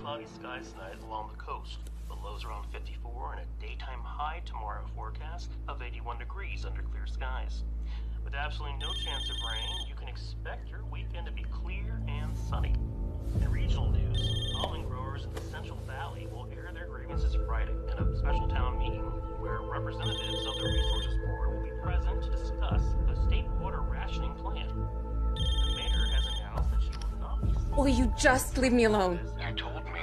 cloudy skies tonight along the coast. The lows around 54 and a daytime high tomorrow forecast of 81 degrees under clear skies. With absolutely no chance of rain, you can expect your weekend to be clear and sunny. In regional news, almond growers in the Central Valley will air their grievances Friday in a special town meeting where representatives of the Resources Board will be present to discuss the state water rationing plan. The mayor has announced that she will not be... Will you just leave me alone? You told me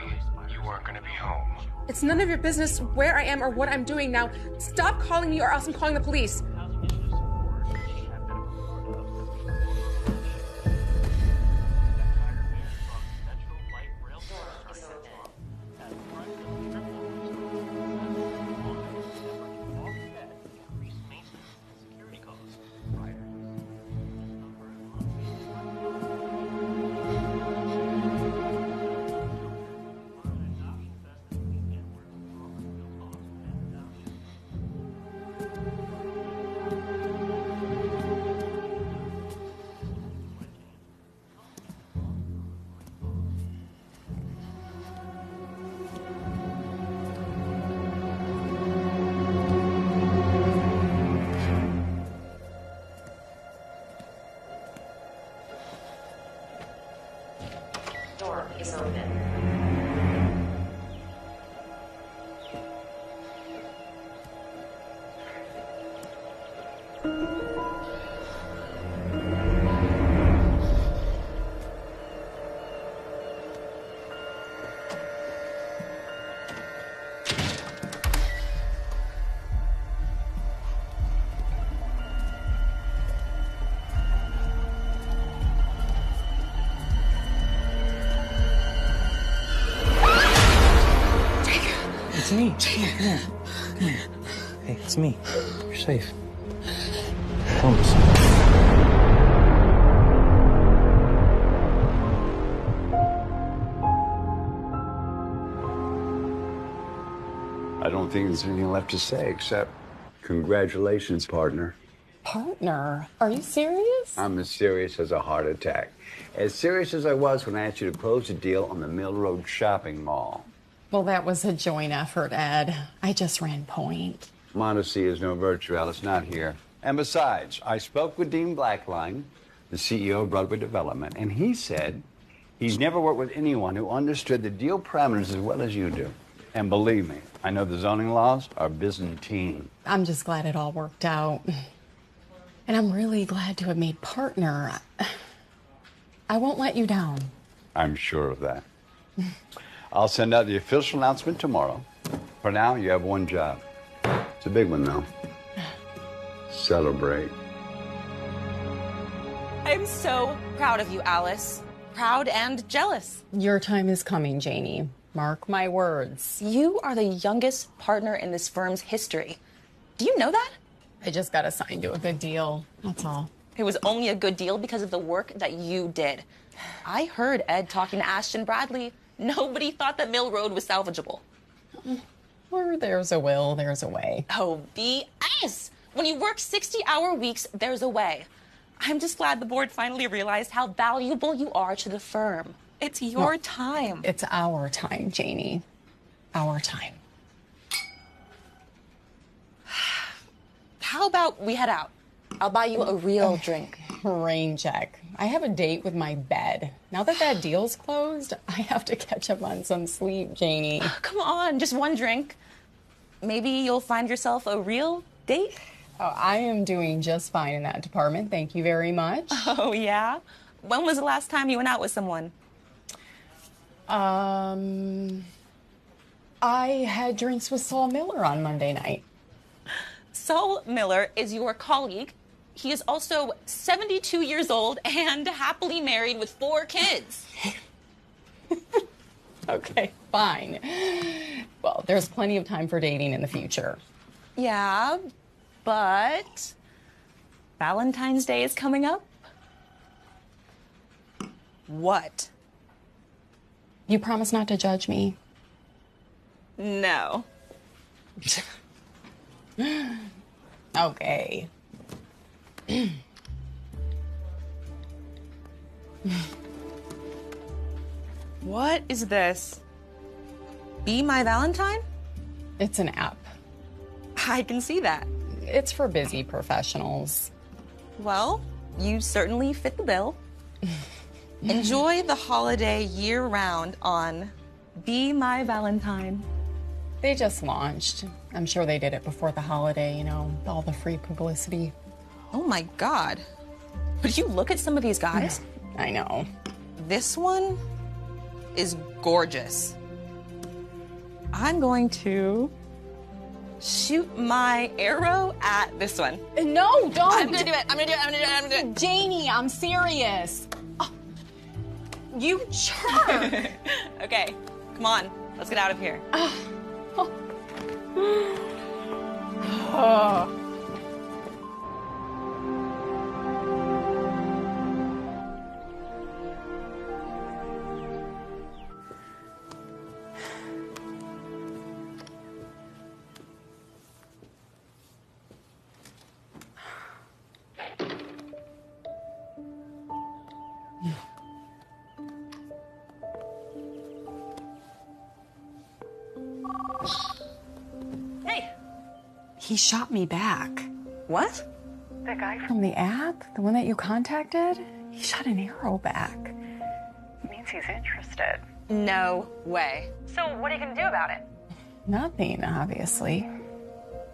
you weren't going to be home. It's none of your business where I am or what I'm doing now. Stop calling me or else I'm calling the police. Door is open. It's me. Come here. Hey, it's me. You're safe. Promise. I don't think there's anything left to say except congratulations, partner. Partner? Are you serious? I'm as serious as a heart attack. As serious as I was when I asked you to close the deal on the Mill Road shopping mall. Well, that was a joint effort, Ed. I just ran point. Modesty is no virtue, Alice, not here. And besides, I spoke with Dean Blackline, the CEO of Broadway Development, and he said he's never worked with anyone who understood the deal parameters as well as you do. And believe me, I know the zoning laws are Byzantine. I'm just glad it all worked out. And I'm really glad to have made partner. I won't let you down. I'm sure of that. I'll send out the official announcement tomorrow. For now, you have one job. It's a big one, though. Celebrate. I'm so proud of you, Alice. Proud and jealous. Your time is coming, Janie. Mark my words. You are the youngest partner in this firm's history. Do you know that? I just got assigned to a good deal. That's all. It was only a good deal because of the work that you did. I heard Ed talking to Ashton Bradley. Nobody thought that Mill Road was salvageable. Where there's a will, there's a way. Oh, BS! When you work 60-hour weeks, there's a way. I'm just glad the board finally realized how valuable you are to the firm. It's your time. It's our time, Janie. Our time. How about we head out? I'll buy you a real drink. Rain check. I have a date with my bed. Now that that deal's closed, I have to catch up on some sleep, Janie. Come on, just one drink. Maybe you'll find yourself a real date? Oh, I am doing just fine in that department. Thank you very much. Oh, yeah? When was the last time you went out with someone? I had drinks with Saul Miller on Monday night. Saul Miller is your colleague. He is also 72 years old and happily married with 4 kids. Okay, fine. Well, there's plenty of time for dating in the future. Yeah, but Valentine's Day is coming up. What? You promise not to judge me? No. Okay. What is this? Be My Valentine? It's an app. I can see that. It's for busy professionals. Well, you certainly fit the bill. Enjoy the holiday year-round on Be My Valentine. They just launched. I'm sure they did it before the holiday, you know, all the free publicity. Oh my God. Would you look at some of these guys? I know. This one is gorgeous. I'm going to shoot my arrow at this one. No, don't! I'm gonna do it. I'm gonna do it. I'm gonna do it. I'm gonna do it. Janie, I'm serious. Oh, you jerk! Okay, come on. Let's get out of here. Hey. He shot me back. What? The guy from the app? The one that you contacted? He shot an arrow back. It means he's interested. No way. So what are you gonna do about it? Nothing, obviously.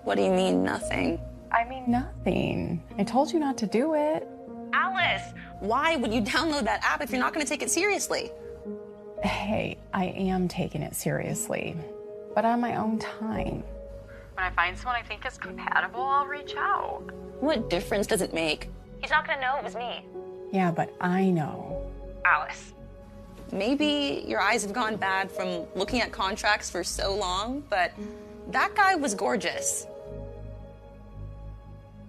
What do you mean, nothing? I mean, nothing. I told you not to do it. Alice, why would you download that app if you're not gonna take it seriously? Hey, I am taking it seriously, but on my own time. When I find someone I think is compatible, I'll reach out. What difference does it make? He's not gonna know it was me. Yeah, but I know. Alice. Maybe your eyes have gone bad from looking at contracts for so long, but that guy was gorgeous.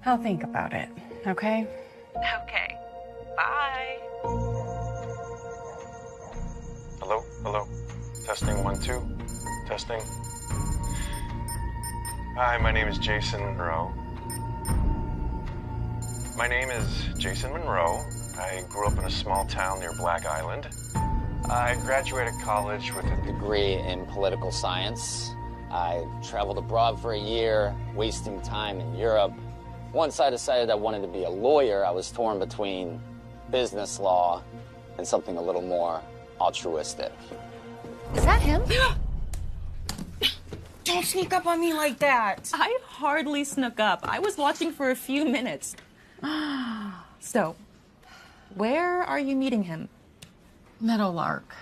I'll think about it, okay? Okay. Bye. Hello? Hello? Testing 1, 2. Testing. Hi, my name is Jason Monroe. My name is Jason Monroe. I grew up in a small town near Black Island. I graduated college with a degree in political science. I traveled abroad for a year, wasting time in Europe. Once I decided I wanted to be a lawyer, I was torn between business law and something a little more altruistic. Is that him? Don't sneak up on me like that. I hardly snuck up. I was watching for a few minutes. So, where are you meeting him? Meadowlark.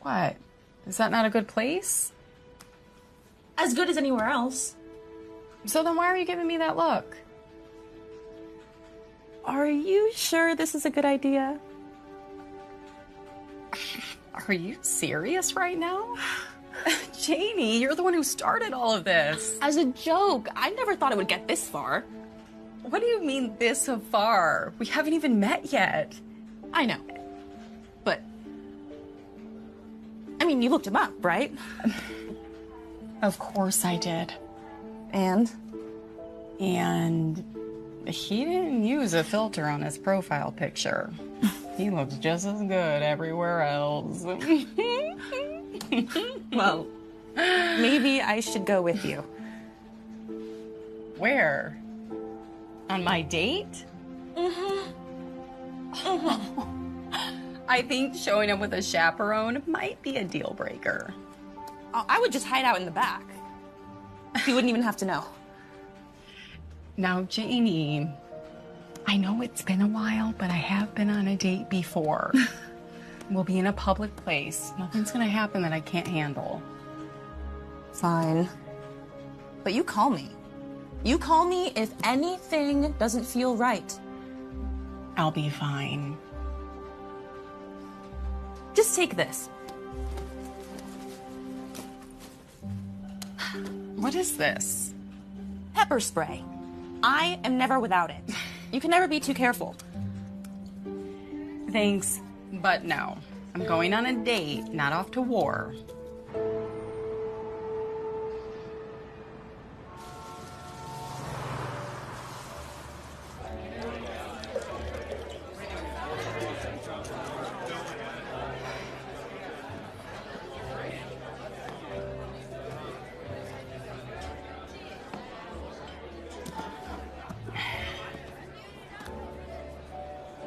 What? Is that not a good place? As good as anywhere else. So then why are you giving me that look? Are you sure this is a good idea? Are you serious right now? Janie, you're the one who started all of this. As a joke. I never thought it would get this far. What do you mean this far? We haven't even met yet. I know. But, I mean, you looked him up, right? Of course I did. And he didn't use a filter on his profile picture. He looks just as good everywhere else. well, maybe I should go with you. Where? On my date? I think showing up with a chaperone might be a deal breaker. I would just hide out in the back. He wouldn't even have to know. Now, Janie, I know it's been a while, but I have been on a date before. We'll be in a public place. Nothing's gonna happen that I can't handle. Fine. But you call me. You call me if anything doesn't feel right. I'll be fine. Just take this. What is this? Pepper spray. I am never without it. You can never be too careful. Thanks, but no. I'm going on a date, not off to war.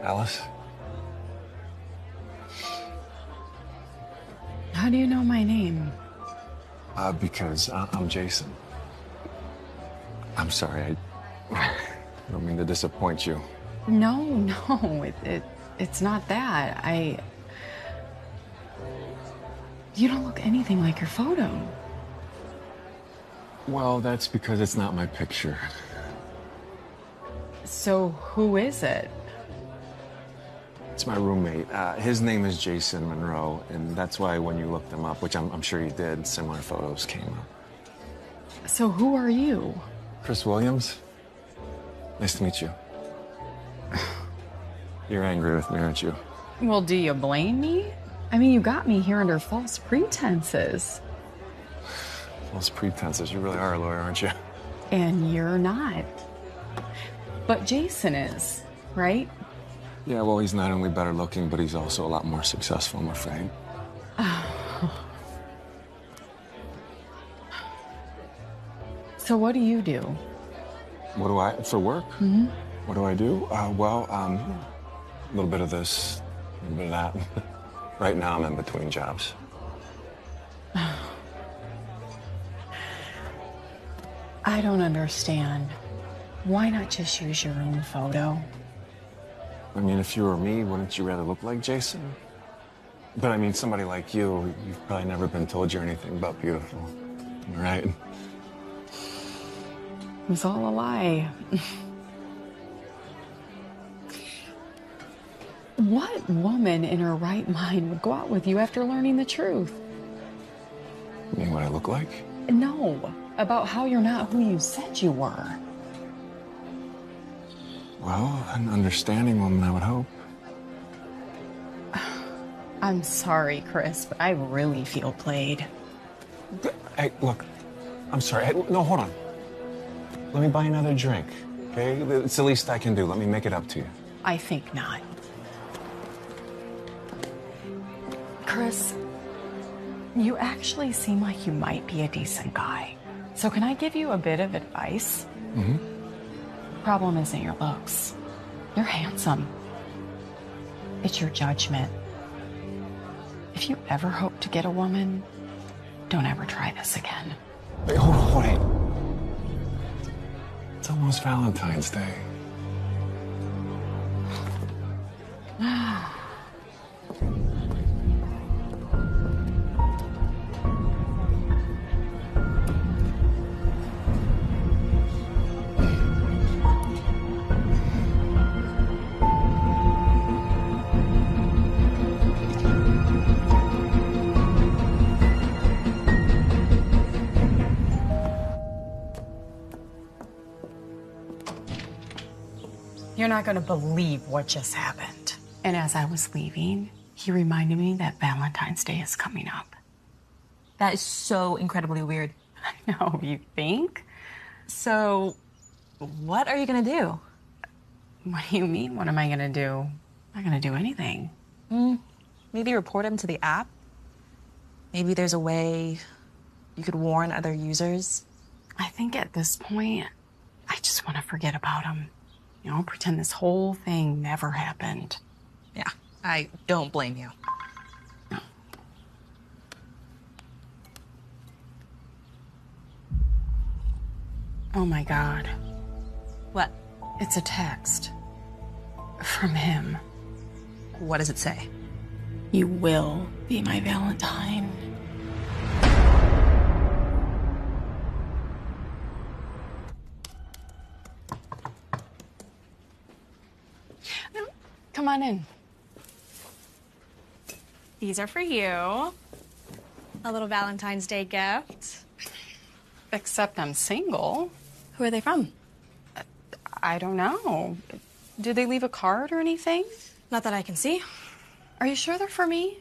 Alice? How do you know my name? Because I'm Jason. I'm sorry, I don't mean to disappoint you. No, it's not that. You don't look anything like your photo. Well, that's because it's not my picture. So who is it? It's my roommate. His name is Jason Monroe, and that's why when you looked him up, which I'm sure you did, similar photos came up. So who are you? Chris Williams? Nice to meet you. You're angry with me, aren't you? Well, do you blame me? I mean, you got me here under false pretenses. False pretenses. You really are a lawyer, aren't you? And you're not. But Jason is, right? Yeah, well, he's not only better looking, but he's also a lot more successful, I'm afraid. So what do you do? What do I, for work? Mm-hmm. What do I do? A little bit of this, a little bit of that. Right now, I'm in between jobs. I don't understand. Why not just use your own photo? I mean, if you were me, wouldn't you rather look like Jason? But I mean, somebody like you, you've probably never been told you're anything but beautiful, right? It was all a lie. What woman in her right mind would go out with you after learning the truth? You mean what I look like? No, about how you're not who you said you were. Well, an understanding woman, I would hope. I'm sorry, Chris, but I really feel played. Hey, look, I'm sorry. Hey, no, hold on. Let me buy another drink, okay? It's the least I can do. Let me make it up to you. I think not. Chris, you actually seem like you might be a decent guy. So can I give you a bit of advice? Mm-hmm. Problem isn't your looks. You're handsome. It's your judgment. If you ever hope to get a woman, don't ever try this again. Wait, hold on, wait. It's almost Valentine's Day. You're not gonna believe what just happened. And as I was leaving, he reminded me that Valentine's Day is coming up. That is so incredibly weird. I know, you think? So, what are you gonna do? What do you mean, what am I gonna do? I'm not gonna do anything. Maybe report him to the app? Maybe there's a way you could warn other users? I think at this point, I just want to forget about him. You know, pretend this whole thing never happened. Yeah, I don't blame you. Oh my God. What? It's a text. From him. What does it say? You will be my Valentine. Come on in. These are for you. A little Valentine's Day gift. Except I'm single. Who are they from? I don't know. Did they leave a card or anything? Not that I can see. Are you sure they're for me?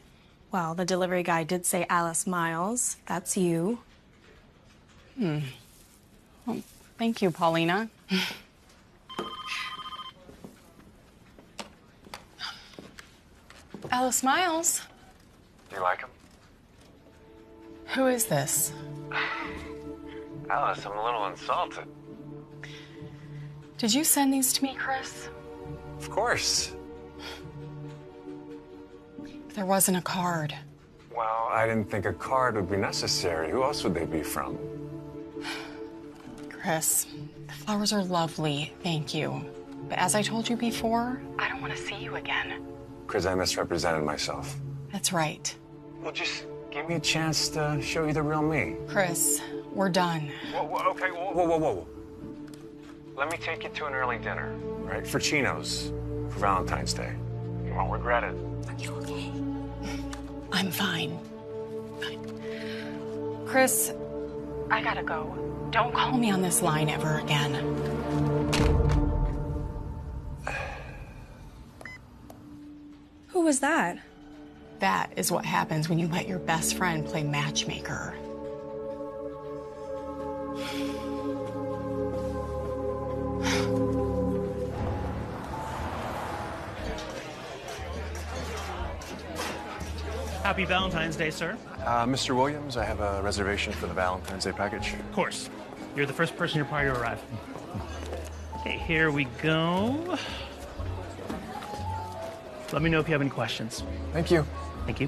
Well, the delivery guy did say Alice Miles. That's you. Well, thank you, Paulina. Alice Miles. Do you like him? Who is this? Alice, I'm a little insulted. Did you send these to me, Chris? Of course. There wasn't a card. Well, I didn't think a card would be necessary. Who else would they be from? Chris, the flowers are lovely, thank you. But as I told you before, I don't want to see you again. Because I misrepresented myself. That's right. Well, just give me a chance to show you the real me. Chris, we're done. Okay, whoa. Let me take you to an early dinner, right? For Chino's, for Valentine's Day. You won't regret it. Are you okay? I'm fine. Chris, I gotta go. Don't call me on this line ever again. Who was that? That is what happens when you let your best friend play matchmaker. Happy Valentine's Day, sir. Mr. Williams, I have a reservation for the Valentine's Day package. Of course. You're the first person in your party to arrive. Okay, here we go. Let me know if you have any questions. Thank you. Thank you.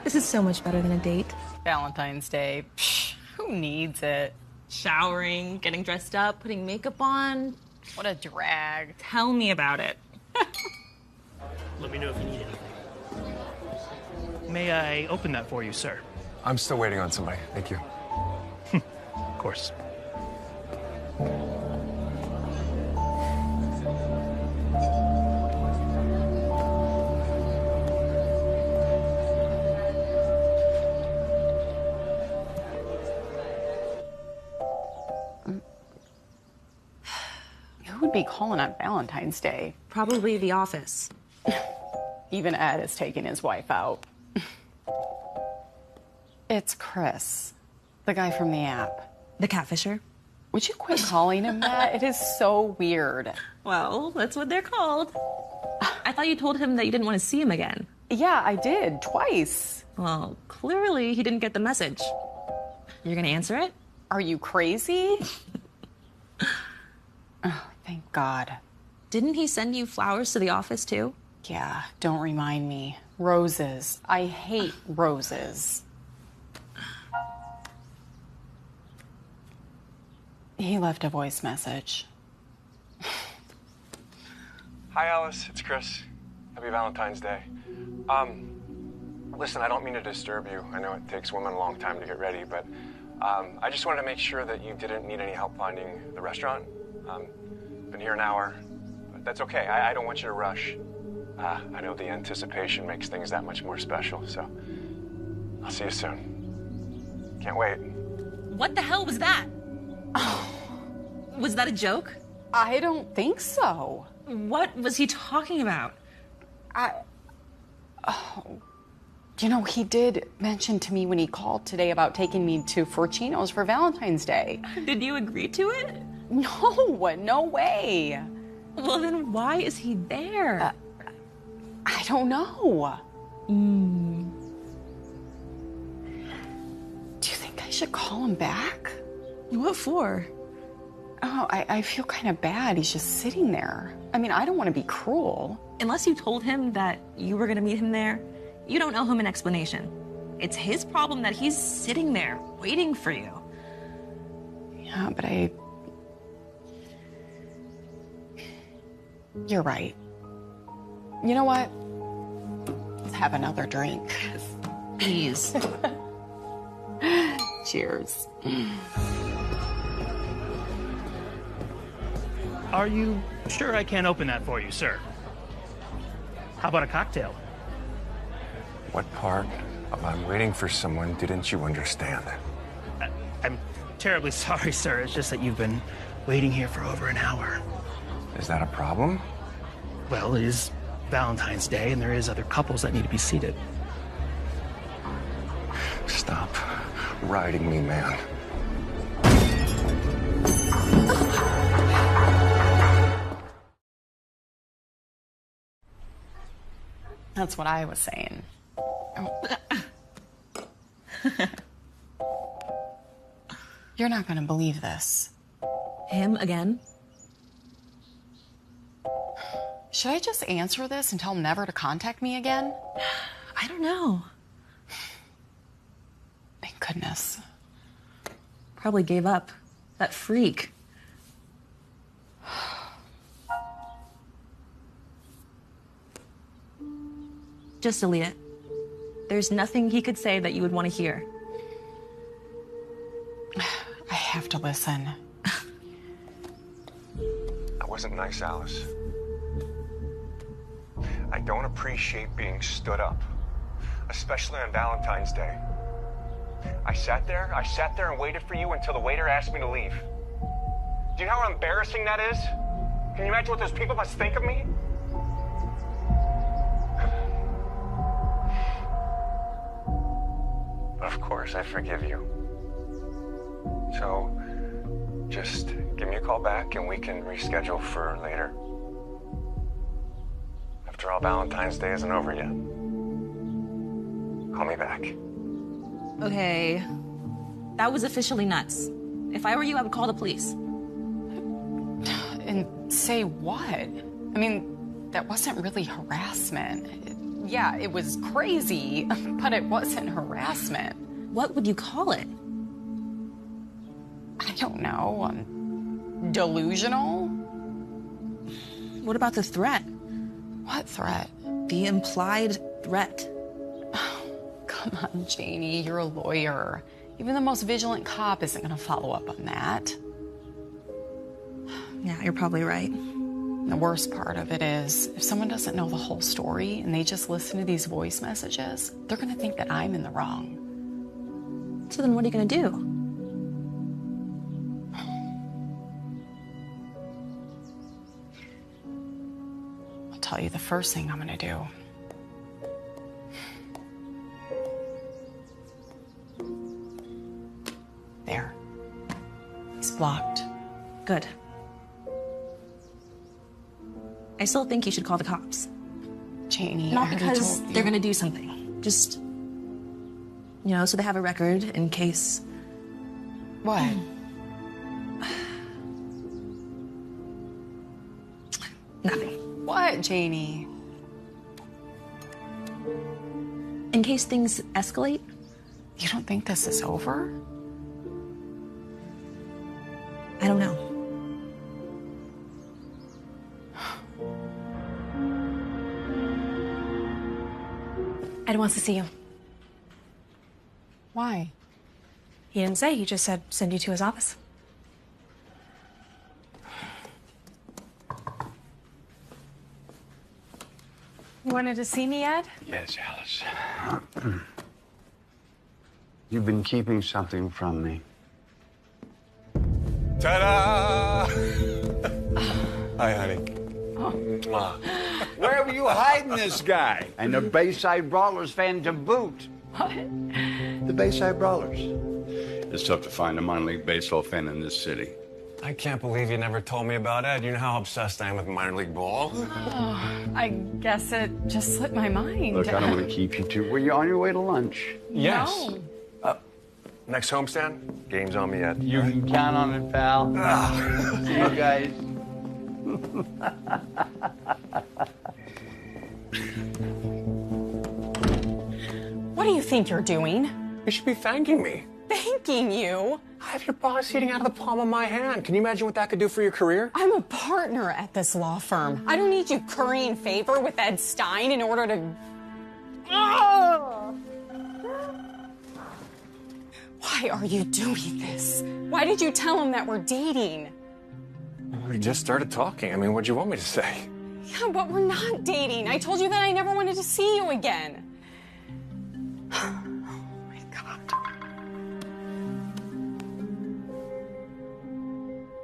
This is so much better than a date. Valentine's Day. Psh, who needs it? Showering, getting dressed up, putting makeup on. What a drag. Tell me about it. Let me know if you need anything. May I open that for you, sir? I'm still waiting on somebody. Thank you. Of course. Who would be calling on Valentine's Day? Probably the office. Even Ed has taken his wife out. It's Chris, the guy from the app. The catfisher? Would you quit calling him that? It is so weird. Well, that's what they're called. I thought you told him that you didn't want to see him again. Yeah, I did, twice. Well, clearly he didn't get the message. You're gonna answer it? Are you crazy? Oh, thank God. Didn't he send you flowers to the office too? Yeah, don't remind me. Roses. I hate roses. He left a voice message. Hi, Alice. It's Chris. Happy Valentine's Day. Listen, I don't mean to disturb you. I know it takes women a long time to get ready, but I just wanted to make sure that you didn't need any help finding the restaurant. Been here an hour, but that's okay. I don't want you to rush. I know the anticipation makes things that much more special, so I'll see you soon. Can't wait. What the hell was that? Was that a joke? I don't think so. What was he talking about? You know, he did mention to me when he called today about taking me to Forcino's for Valentine's Day. Did you agree to it? No, no way. Well, then why is he there? I don't know. Do you think I should call him back? What for? Oh, I feel kind of bad. He's just sitting there. I mean, I don't want to be cruel. Unless you told him that you were going to meet him there, you don't owe him an explanation. It's his problem that he's sitting there waiting for you. Yeah, but You're right. You know what? Let's have another drink. Please. Cheers. Are you sure I can't open that for you, sir? How about a cocktail? What part of I'm waiting for someone didn't you understand? I'm terribly sorry, sir. It's just that you've been waiting here for over an hour. Is that a problem? Well, it is Valentine's Day, and there is other couples that need to be seated. Stop riding me, man. That's what I was saying. You're not gonna believe this. Him again? Should I just answer this and tell him never to contact me again? I don't know. Thank goodness. Probably gave up. That freak. Just delete it. There's nothing he could say that you would want to hear. I have to listen. That wasn't nice, Alice. I don't appreciate being stood up, especially on Valentine's Day. I sat there and waited for you until the waiter asked me to leave. Do you know how embarrassing that is? Can you imagine what those people must think of me? But of course, I forgive you. So, just give me a call back and we can reschedule for later. After all, Valentine's Day isn't over yet. Call me back. Okay. That was officially nuts. If I were you, I would call the police. And say what? I mean, that wasn't really harassment. Yeah, it was crazy, but it wasn't harassment. What would you call it? I don't know. Delusional? What about the threat? What threat? The implied threat. Come on, Janie, you're a lawyer. Even the most vigilant cop isn't going to follow up on that. Yeah, you're probably right. The worst part of it is, if someone doesn't know the whole story and they just listen to these voice messages, they're going to think that I'm in the wrong. So then what are you going to do? I'll tell you the first thing I'm going to do. There. He's blocked. Good. I still think you should call the cops. Janie, not because they're going to do something. Just, so they have a record in case. What? Nothing. What, Janie? In case things escalate. You don't think this is over? I don't know. Ed wants to see you. Why? He didn't say. He just said send you to his office. You wanted to see me, Ed? Yes, Alice. You've been keeping something from me. Ta-da! Hi, honey. Where were you hiding this guy? And the Bayside Brawlers fan to boot. What? The Bayside Brawlers. It's tough to find a minor league baseball fan in this city. I can't believe you never told me about Ed. You know how obsessed I am with minor league ball? Oh, I guess it just slipped my mind. Look, I don't want to keep you too. Were you on your way to lunch? Yes. No. Next homestand, game's on me, Ed. You can count on it, pal. See you guys. What do you think you're doing? You should be thanking me. Thanking you? I have your boss eating out of the palm of my hand. Can you imagine what that could do for your career? I'm a partner at this law firm. I don't need you currying favor with Ed Stein in order to... Why are you doing this? Why did you tell him that we're dating? We just started talking. I mean, what'd you want me to say? Yeah, but we're not dating. I told you that I never wanted to see you again. Oh, my God.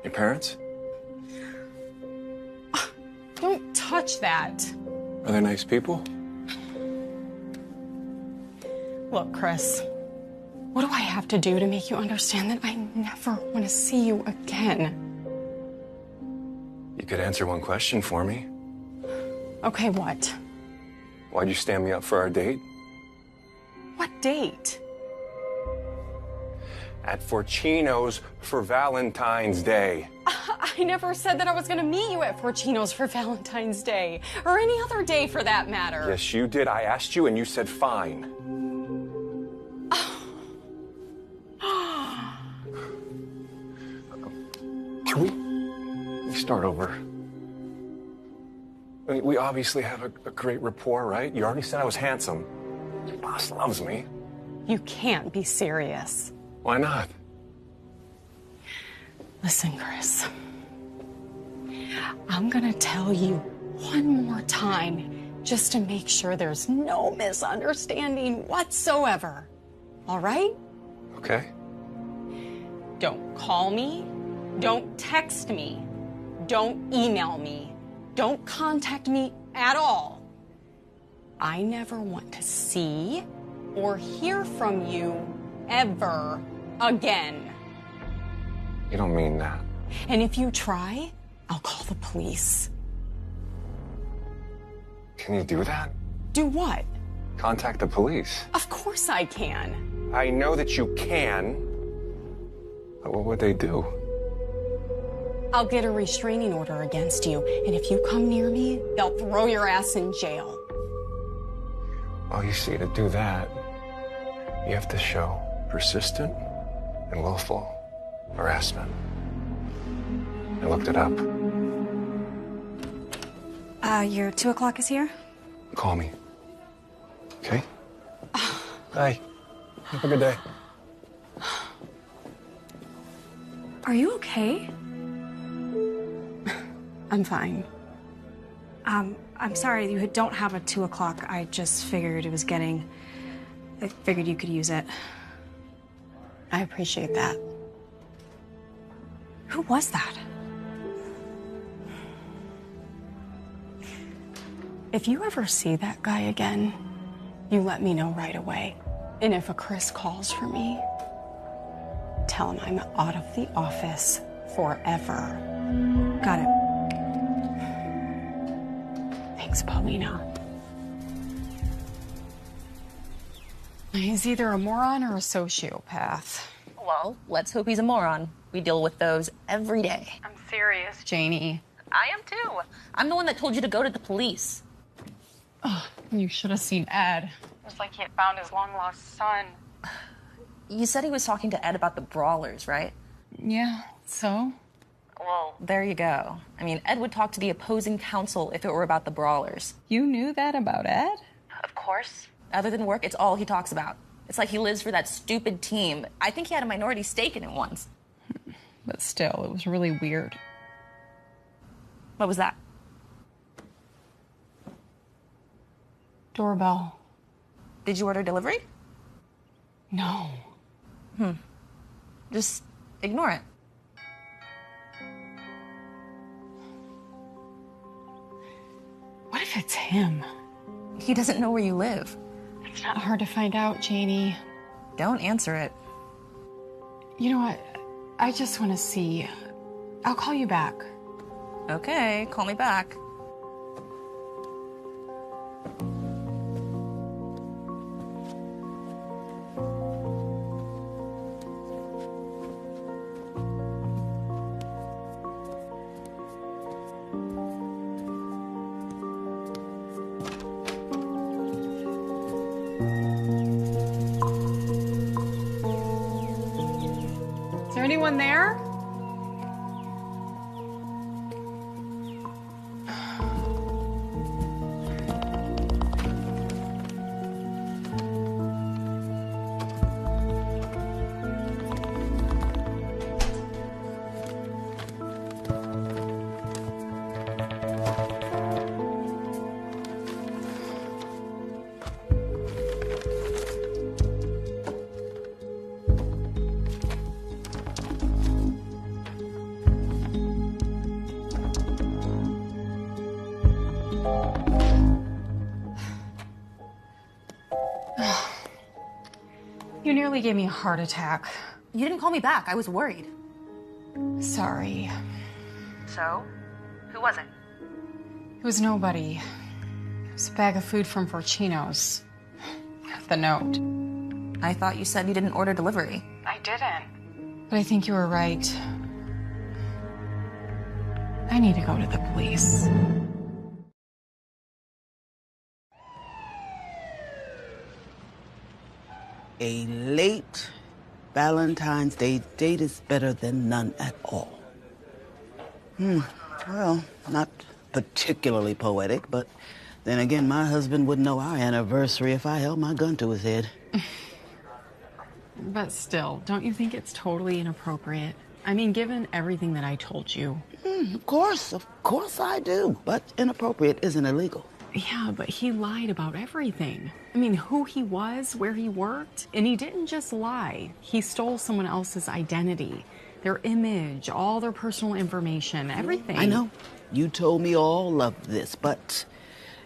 Your parents? Don't touch that. Are they nice people? Look, Chris, what do I have to do to make you understand that I never want to see you again? You could answer one question for me. Okay, what? Why'd you stand me up for our date? What date? at Forcino's for Valentine's Day. I never said that I was gonna meet you at Forcino's for Valentine's Day, or any other day for that matter. Yes, you did. I asked you and you said fine. Can we start over? I mean, we obviously have a great rapport, right? You already said I was handsome. Your boss loves me. You can't be serious. Why not? Listen, Chris. I'm gonna tell you one more time just to make sure there's no misunderstanding whatsoever. All right? Okay. Don't call me. Don't text me. Don't email me. Don't contact me at all. I never want to see or hear from you ever again. You don't mean that. And if you try, I'll call the police. Can you do that? Do what? Contact the police. Of course I can. I know that you can. But what would they do? I'll get a restraining order against you, and if you come near me, they'll throw your ass in jail. Well, you see, to do that, you have to show persistent and willful harassment. I looked it up. Your 2 o'clock is here? Call me. Okay? Bye. Have a good day. Are you okay? I'm fine. I'm sorry you don't have a 2 o'clock. I just figured it was getting... I figured you could use it. I appreciate that. Who was that? If you ever see that guy again, you let me know right away. And if a Chris calls for me, tell him I'm out of the office forever. Got it. Thanks, Paulina. He's either a moron or a sociopath. Well, let's hope he's a moron. We deal with those every day. I'm serious, Janie. I am too. I'm the one that told you to go to the police. Oh, you should have seen Ed. It was like he had found his long-lost son. You said he was talking to Ed about the brawlers, right? Yeah, so? Well, there you go. I mean, Ed would talk to the opposing counsel if it were about the brawlers. You knew that about Ed? Of course. Other than work, it's all he talks about. It's like he lives for that stupid team. I think he had a minority stake in it once. But still, it was really weird. What was that? Doorbell. Did you order delivery? No. Just ignore it. What if it's him? He doesn't know where you live. It's not hard to find out, Janie. Don't answer it. You know what? I just want to see. I'll call you back. Okay, call me back. Is there anyone there? You nearly gave me a heart attack. You didn't call me back. I was worried. Sorry. So? Who was it? It was nobody. It was a bag of food from Forcino's. The note. I thought you said you didn't order delivery. I didn't. But I think you were right. I need to go to the police. A late Valentine's Day date is better than none at all. Well, not particularly poetic, but then again, my husband wouldn't know our anniversary if I held my gun to his head. But still, don't you think it's totally inappropriate? I mean, given everything that I told you. Of course I do. But inappropriate isn't illegal. Yeah, but he lied about everything. I mean, who he was, where he worked, and he didn't just lie. He stole someone else's identity, their image, all their personal information, everything. I know. You told me all of this, but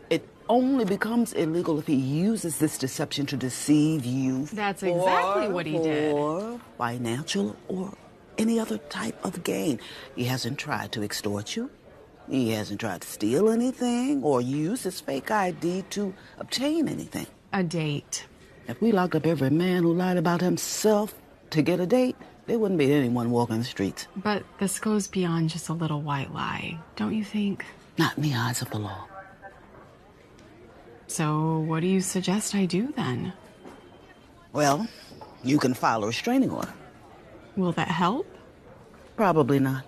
it only becomes illegal if he uses this deception to deceive you. That's exactly what he did. For financial or any other type of gain. He hasn't tried to extort you. He hasn't tried to steal anything or use his fake ID to obtain anything. A date. If we locked up every man who lied about himself to get a date, there wouldn't be anyone walking the streets. But this goes beyond just a little white lie, don't you think? Not in the eyes of the law. So what do you suggest I do then? Well, you can file a restraining order. Will that help? Probably not.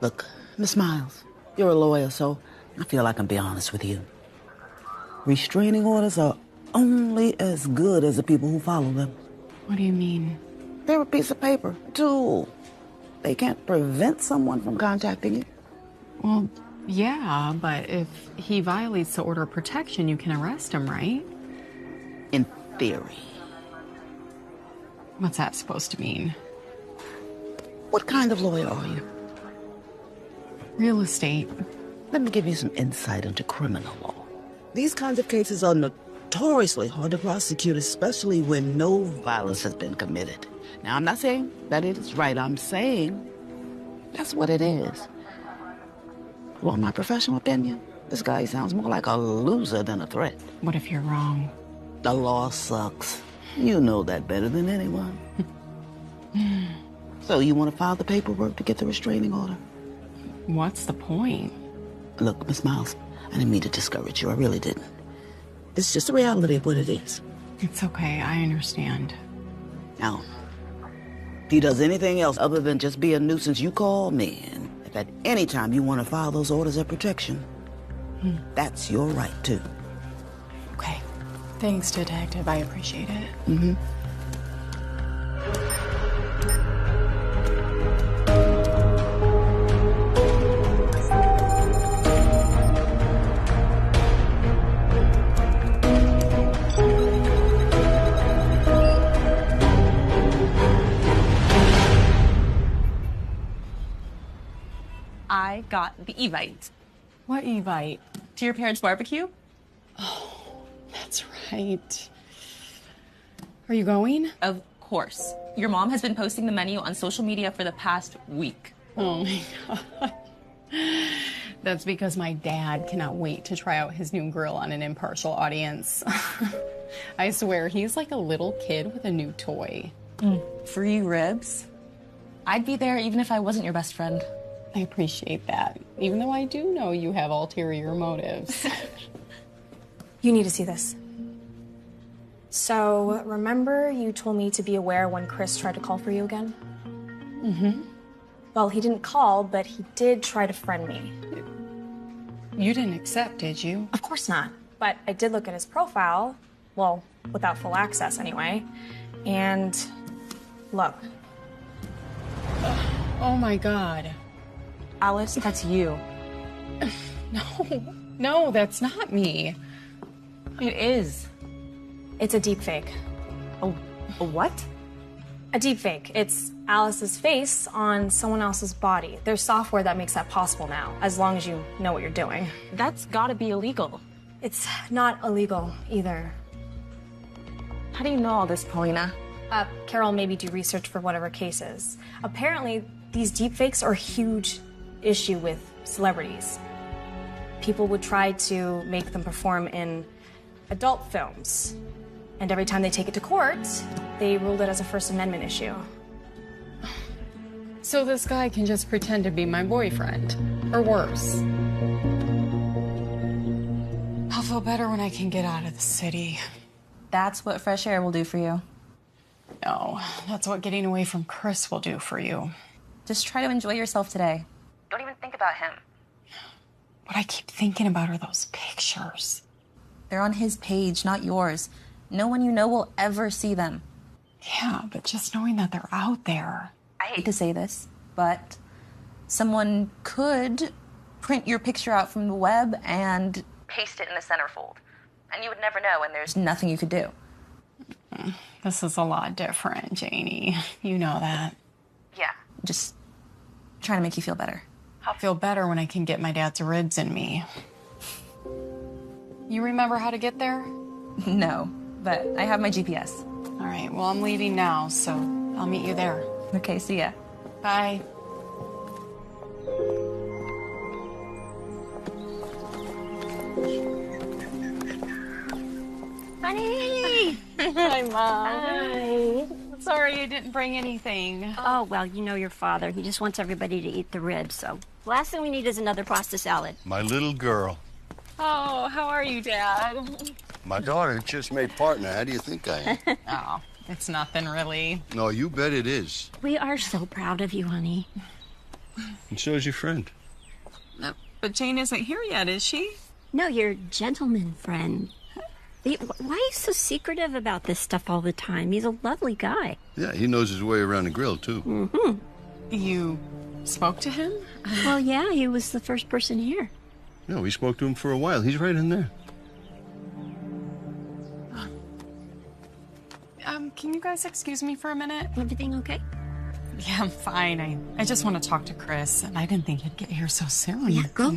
Look, Miss Miles, you're a lawyer, so I feel I can be honest with you. Restraining orders are only as good as the people who follow them. What do you mean? They're a piece of paper, a tool. They can't prevent someone from contacting you. Well, yeah, but if he violates the order of protection, you can arrest him, right? In theory. What's that supposed to mean? What kind of lawyer are you? Real estate. Let me give you some insight into criminal law. These kinds of cases are notoriously hard to prosecute, especially when no violence has been committed. Now, I'm not saying that it is right. I'm saying that's what it is. Well, in my professional opinion, this guy sounds more like a loser than a threat. What if you're wrong? The law sucks. You know that better than anyone. So you want to file the paperwork to get the restraining order? What's the point? Look, Miss Miles, I didn't mean to discourage you. I really didn't. It's just the reality of what it is. It's okay. I understand. Now, if he does anything else other than just be a nuisance, you call me. And if at any time you want to file those orders of protection, that's your right, too. Okay. Thanks, Detective. I appreciate it. Mm-hmm. I got the Evite. What Evite? To your parents' barbecue? Oh, that's right. Are you going? Of course. Your mom has been posting the menu on social media for the past week. Oh my God. That's because my dad cannot wait to try out his new grill on an impartial audience. I swear, he's like a little kid with a new toy. Free ribs? I'd be there even if I wasn't your best friend. I appreciate that, even though I do know you have ulterior motives. You need to see this. So, remember you told me to be aware when Chris tried to call for you again? Mm-hmm. Well, he didn't call, but he did try to friend me. You didn't accept, did you? Of course not. But I did look at his profile, well, without full access anyway, and look. Oh my God. Alice, that's you. No, that's not me. It is. It's a deep fake. A what? A deep fake. It's Alice's face on someone else's body. There's software that makes that possible now, as long as you know what you're doing. That's gotta be illegal. It's not illegal either. How do you know all this, Paulina? Carol maybe do research for whatever cases. Apparently, these deepfakes are a huge issue with celebrities. People would try to make them perform in adult films. And every time they take it to court, They ruled it as a First Amendment issue. So this guy can just pretend to be my boyfriend. Or worse. I'll feel better when I can get out of the city. That's what fresh air will do for you. No, that's what getting away from Chris will do for you. Just try to enjoy yourself today. Don't even think about him. What I keep thinking about are those pictures. They're on his page, not yours. No one you know will ever see them. Yeah, but just knowing that they're out there. I hate to say this, but someone could print your picture out from the web and paste it in the centerfold. And you would never know, and there's nothing you could do. This is a lot different, Janie. You know that. Yeah, just trying to make you feel better. I'll feel better when I can get my dad's ribs in me. You remember how to get there? No, but I have my GPS. All right, well, I'm leaving now, so I'll meet you there. Okay, see ya. Bye. Honey! Hi, Mom. Hi. Sorry I didn't bring anything. Oh, well, you know your father. He just wants everybody to eat the ribs, so last thing we need is another pasta salad. My little girl. Oh, how are you, Dad? My daughter just made partner. How do you think I am? Oh, it's nothing really. No, you bet it is. We are so proud of you, honey. And so is your friend. But Jane isn't here yet, is she? No, your gentleman friend. Why are you so secretive about this stuff all the time? He's a lovely guy. Yeah, he knows his way around the grill, too. Mm-hmm. You spoke to him? Well, yeah, he was the first person here. No, we spoke to him for a while. He's right in there. Can you guys excuse me for a minute? Everything okay? Yeah, I'm fine. I just want to talk to Chris, and I didn't think he'd get here so soon. Yeah, go.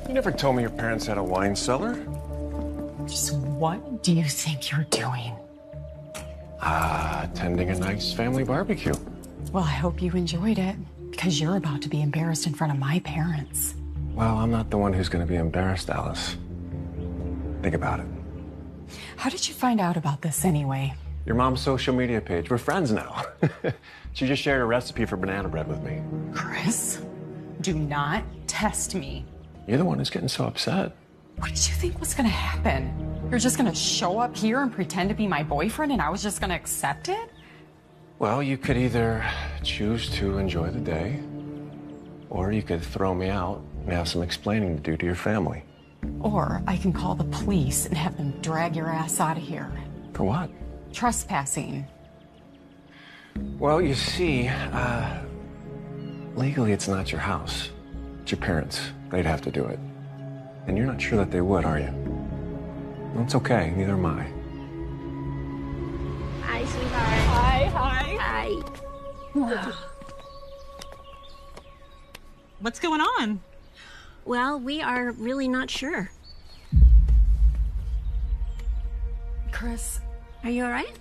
You never told me your parents had a wine cellar. Just what do you think you're doing? Attending a nice family barbecue. Well, I hope you enjoyed it, because you're about to be embarrassed in front of my parents. Well, I'm not the one who's going to be embarrassed, Alice. Think about it. How did you find out about this anyway? Your mom's social media page. We're friends now. She just shared a recipe for banana bread with me. Chris, do not test me. You're the one who's getting so upset. What did you think was gonna happen? You're just gonna show up here and pretend to be my boyfriend and I was just gonna accept it? Well, you could either choose to enjoy the day, or you could throw me out and have some explaining to do to your family. Or I can call the police and have them drag your ass out of here. For what? Trespassing. Well, you see, legally it's not your house. It's your parents. They'd have to do it. And you're not sure that they would, are you? Well, it's okay. Neither am I. Hi, sweetheart. Hi. Hi. What's going on? Well, we are really not sure. Chris. Are you all right?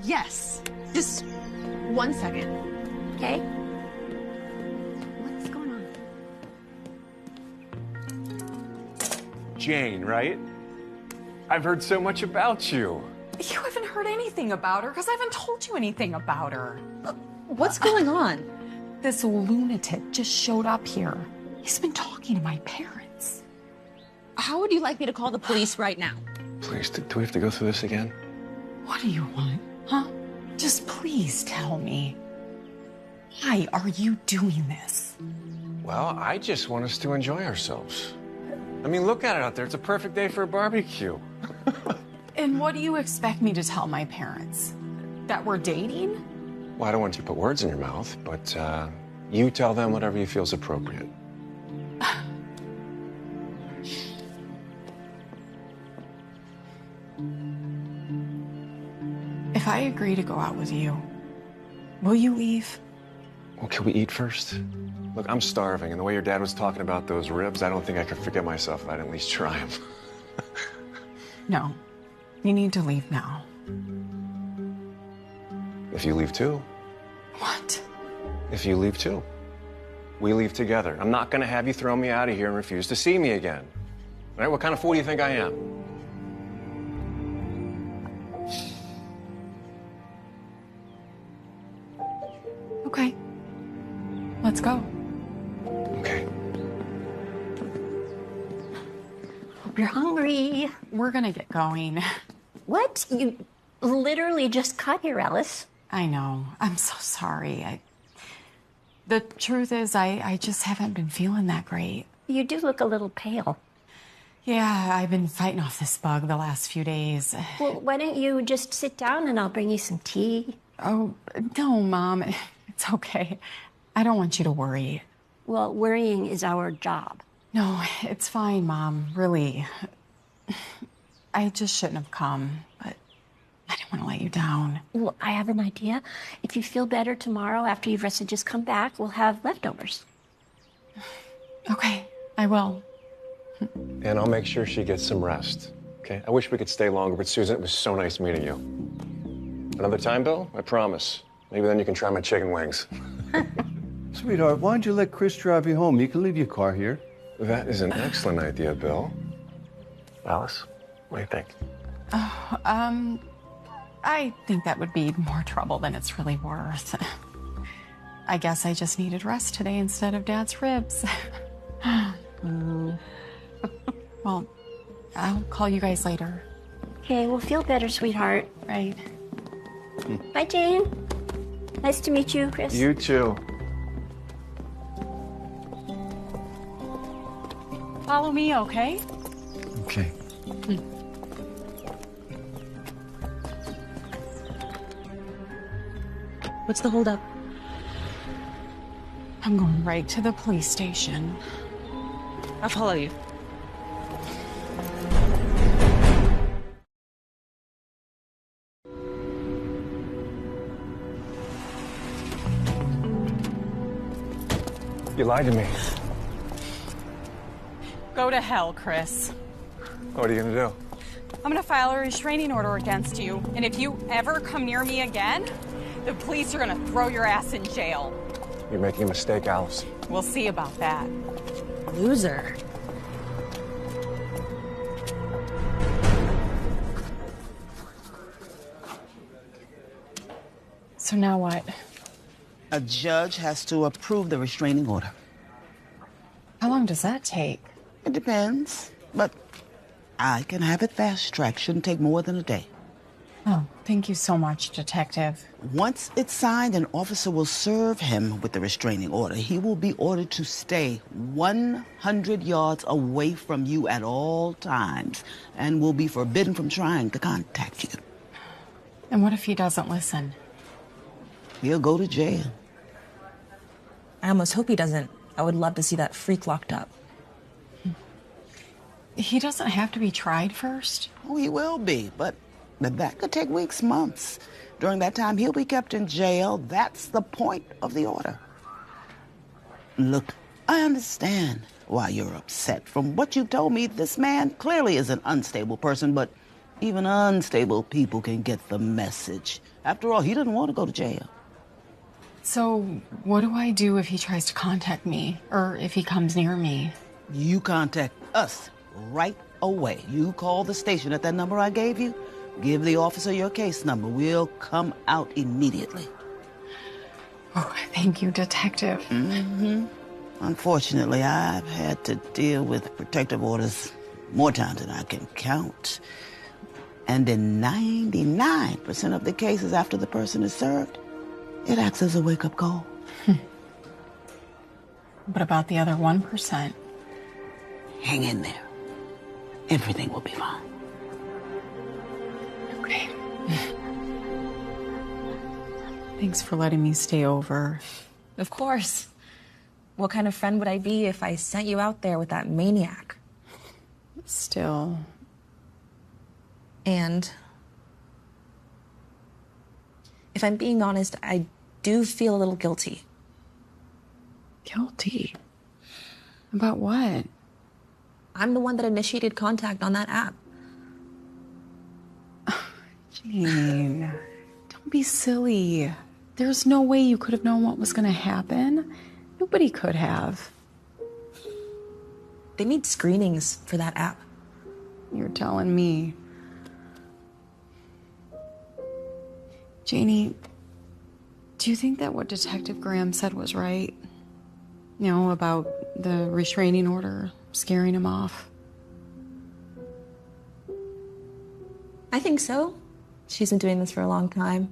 Yes. Just 1 second. Okay. What's going on? Jane, right? I've heard so much about you. You haven't heard anything about her because I haven't told you anything about her. What's going on? This lunatic just showed up here. He's been talking to my parents. How would you like me to call the police right now? Please, do we have to go through this again? What do you want, huh? Just please tell me. Why are you doing this? Well, I just want us to enjoy ourselves. I mean, look at it out there. It's a perfect day for a barbecue. And what do you expect me to tell my parents? That we're dating? Well, I don't want you to put words in your mouth, but you tell them whatever you feel is appropriate. If I agree to go out with you, will you leave? Well, can we eat first? Look, I'm starving, and the way your dad was talking about those ribs, I don't think I could forget myself if I'd at least try them. No. You need to leave now. If you leave too. What? If you leave too. we leave together. I'm not gonna have you throw me out of here and refuse to see me again. All right, what kind of fool do you think I am? Okay. Let's go. Okay. Hope you're hungry. We're gonna get going. What? You literally just cut here, Alice. I know. I'm so sorry. The truth is, I just haven't been feeling that great. You do look a little pale. Yeah, I've been fighting off this bug the last few days. Well, why don't you just sit down and I'll bring you some tea? Oh, no, Mom. It's okay. I don't want you to worry. Well, worrying is our job. No, it's fine, Mom. Really. I just shouldn't have come, but I didn't want to let you down. Well, I have an idea. If you feel better tomorrow after you've rested, just come back. We'll have leftovers. Okay, I will. And I'll make sure she gets some rest, okay? I wish we could stay longer, but Susan, it was so nice meeting you. Another time, Bill? I promise. Maybe then you can try my chicken wings. Sweetheart, why don't you let Chris drive you home? You can leave your car here. That is an excellent idea, Bill. Alice, what do you think? I think that would be more trouble than it's really worth. I guess I just needed rest today instead of Dad's ribs. Well, I'll call you guys later. Okay, we'll feel better, sweetheart. Right. Bye, Jane. Nice to meet you, Chris. You too. Follow me, okay? Okay. What's the holdup? I'm going right to the police station. I'll follow you. You lied to me. Go to hell, Chris. What are you gonna do? I'm gonna file a restraining order against you, and if you ever come near me again, the police are gonna throw your ass in jail. You're making a mistake, Alice. We'll see about that. Loser. So now what? A judge has to approve the restraining order. How long does that take? It depends, but I can have it fast-tracked. Shouldn't take more than a day. Oh, thank you so much, Detective. Once it's signed, an officer will serve him with the restraining order. He will be ordered to stay 100 yards away from you at all times and will be forbidden from trying to contact you. And what if he doesn't listen? He'll go to jail. I almost hope he doesn't. I would love to see that freak locked up. He doesn't have to be tried first? Oh, he will be, but that could take weeks, months. During that time, he'll be kept in jail. That's the point of the order. Look, I understand why you're upset. From what you've told me, this man clearly is an unstable person, but even unstable people can get the message. After all, he doesn't want to go to jail. So what do I do if he tries to contact me, or if he comes near me? You contact us right away. You call the station at that number I gave you. Give the officer your case number. We'll come out immediately. Oh, thank you, Detective. Mm-hmm. Unfortunately, I've had to deal with protective orders more times than I can count. And in 99% of the cases after the person is served, it acts as a wake-up call. What about the other 1%? Hang in there. Everything will be fine. Okay. Thanks for letting me stay over. Of course. What kind of friend would I be if I sent you out there with that maniac? Still. And if I'm being honest, I do feel a little guilty. Guilty? About what? I'm the one that initiated contact on that app. Jane, don't be silly. There's no way you could have known what was going to happen. You Nobody could have. They need screenings for that app. You're telling me. Janie, do you think that what Detective Graham said was right? You know, about the restraining order scaring him off? I think so. She's been doing this for a long time.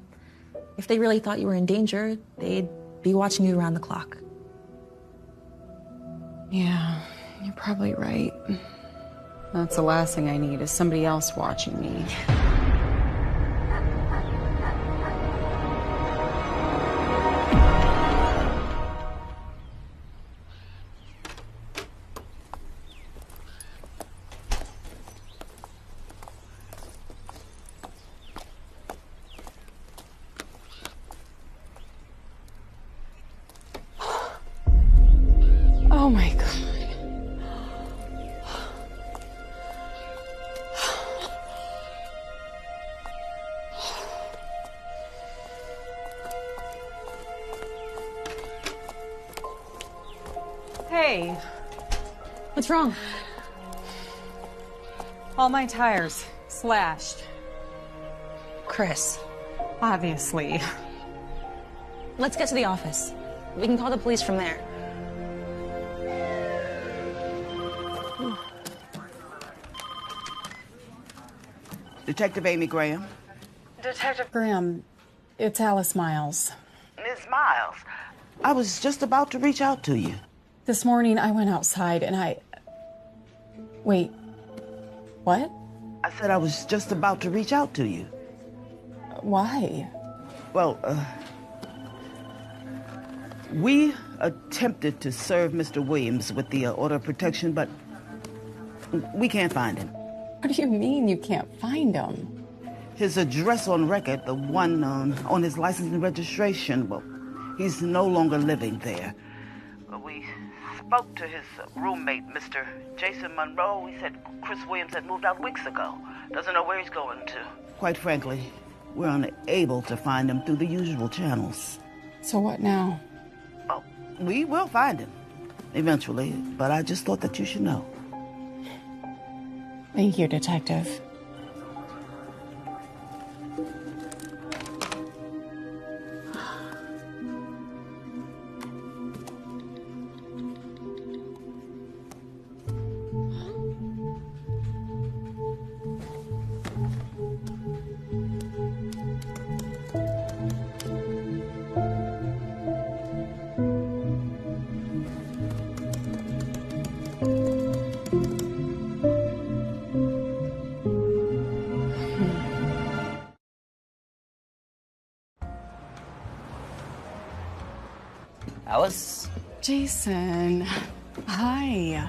If they really thought you were in danger, they'd be watching you around the clock. Yeah, you're probably right. That's the last thing I need is somebody else watching me. Oh my God. Hey. What's wrong? All my tires slashed. Chris. Obviously. Let's get to the office. We can call the police from there. Detective Amy Graham. Detective Graham, it's Alice Miles. Miss Miles, I was just about to reach out to you. This morning I went outside and Wait. What? I said I was just about to reach out to you. Why? Well, we attempted to serve Mr. Williams with the order of protection, but we can't find him. What do you mean you can't find him? His address on record, the one on his license and registration, well, he's no longer living there. We spoke to his roommate, Mr. Jason Monroe. He said Chris Williams had moved out weeks ago. Doesn't know where he's going to. Quite frankly, we're unable to find him through the usual channels. So what now? Well, we will find him eventually, but I just thought that you should know. Thank you, Detective. Alice? Jason, hi.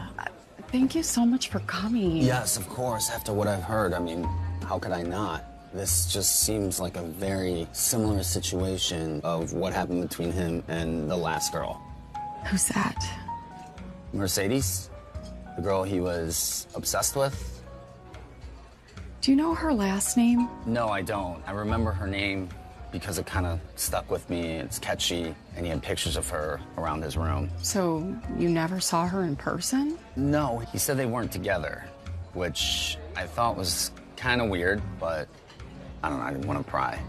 Thank you so much for coming. Yes, of course, after what I've heard. I mean, how could I not? This just seems like a very similar situation of what happened between him and the last girl. Who's that? Mercedes, the girl he was obsessed with. Do you know her last name? No, I don't. I remember her name because it kind of stuck with me. It's catchy, and he had pictures of her around his room. So you never saw her in person? No, he said they weren't together, which I thought was kind of weird, but I don't know, I didn't want to pry.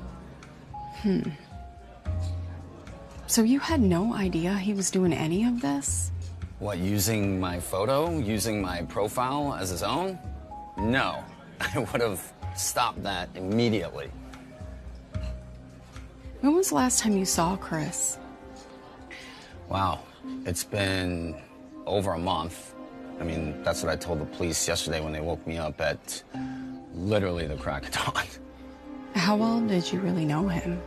So you had no idea he was doing any of this? What, using my photo? Using my profile as his own? No, I would have stopped that immediately. When was the last time you saw Chris? Wow, it's been over a month. I mean, that's what I told the police yesterday when they woke me up at literally the crack of dawn. How well did you really know him?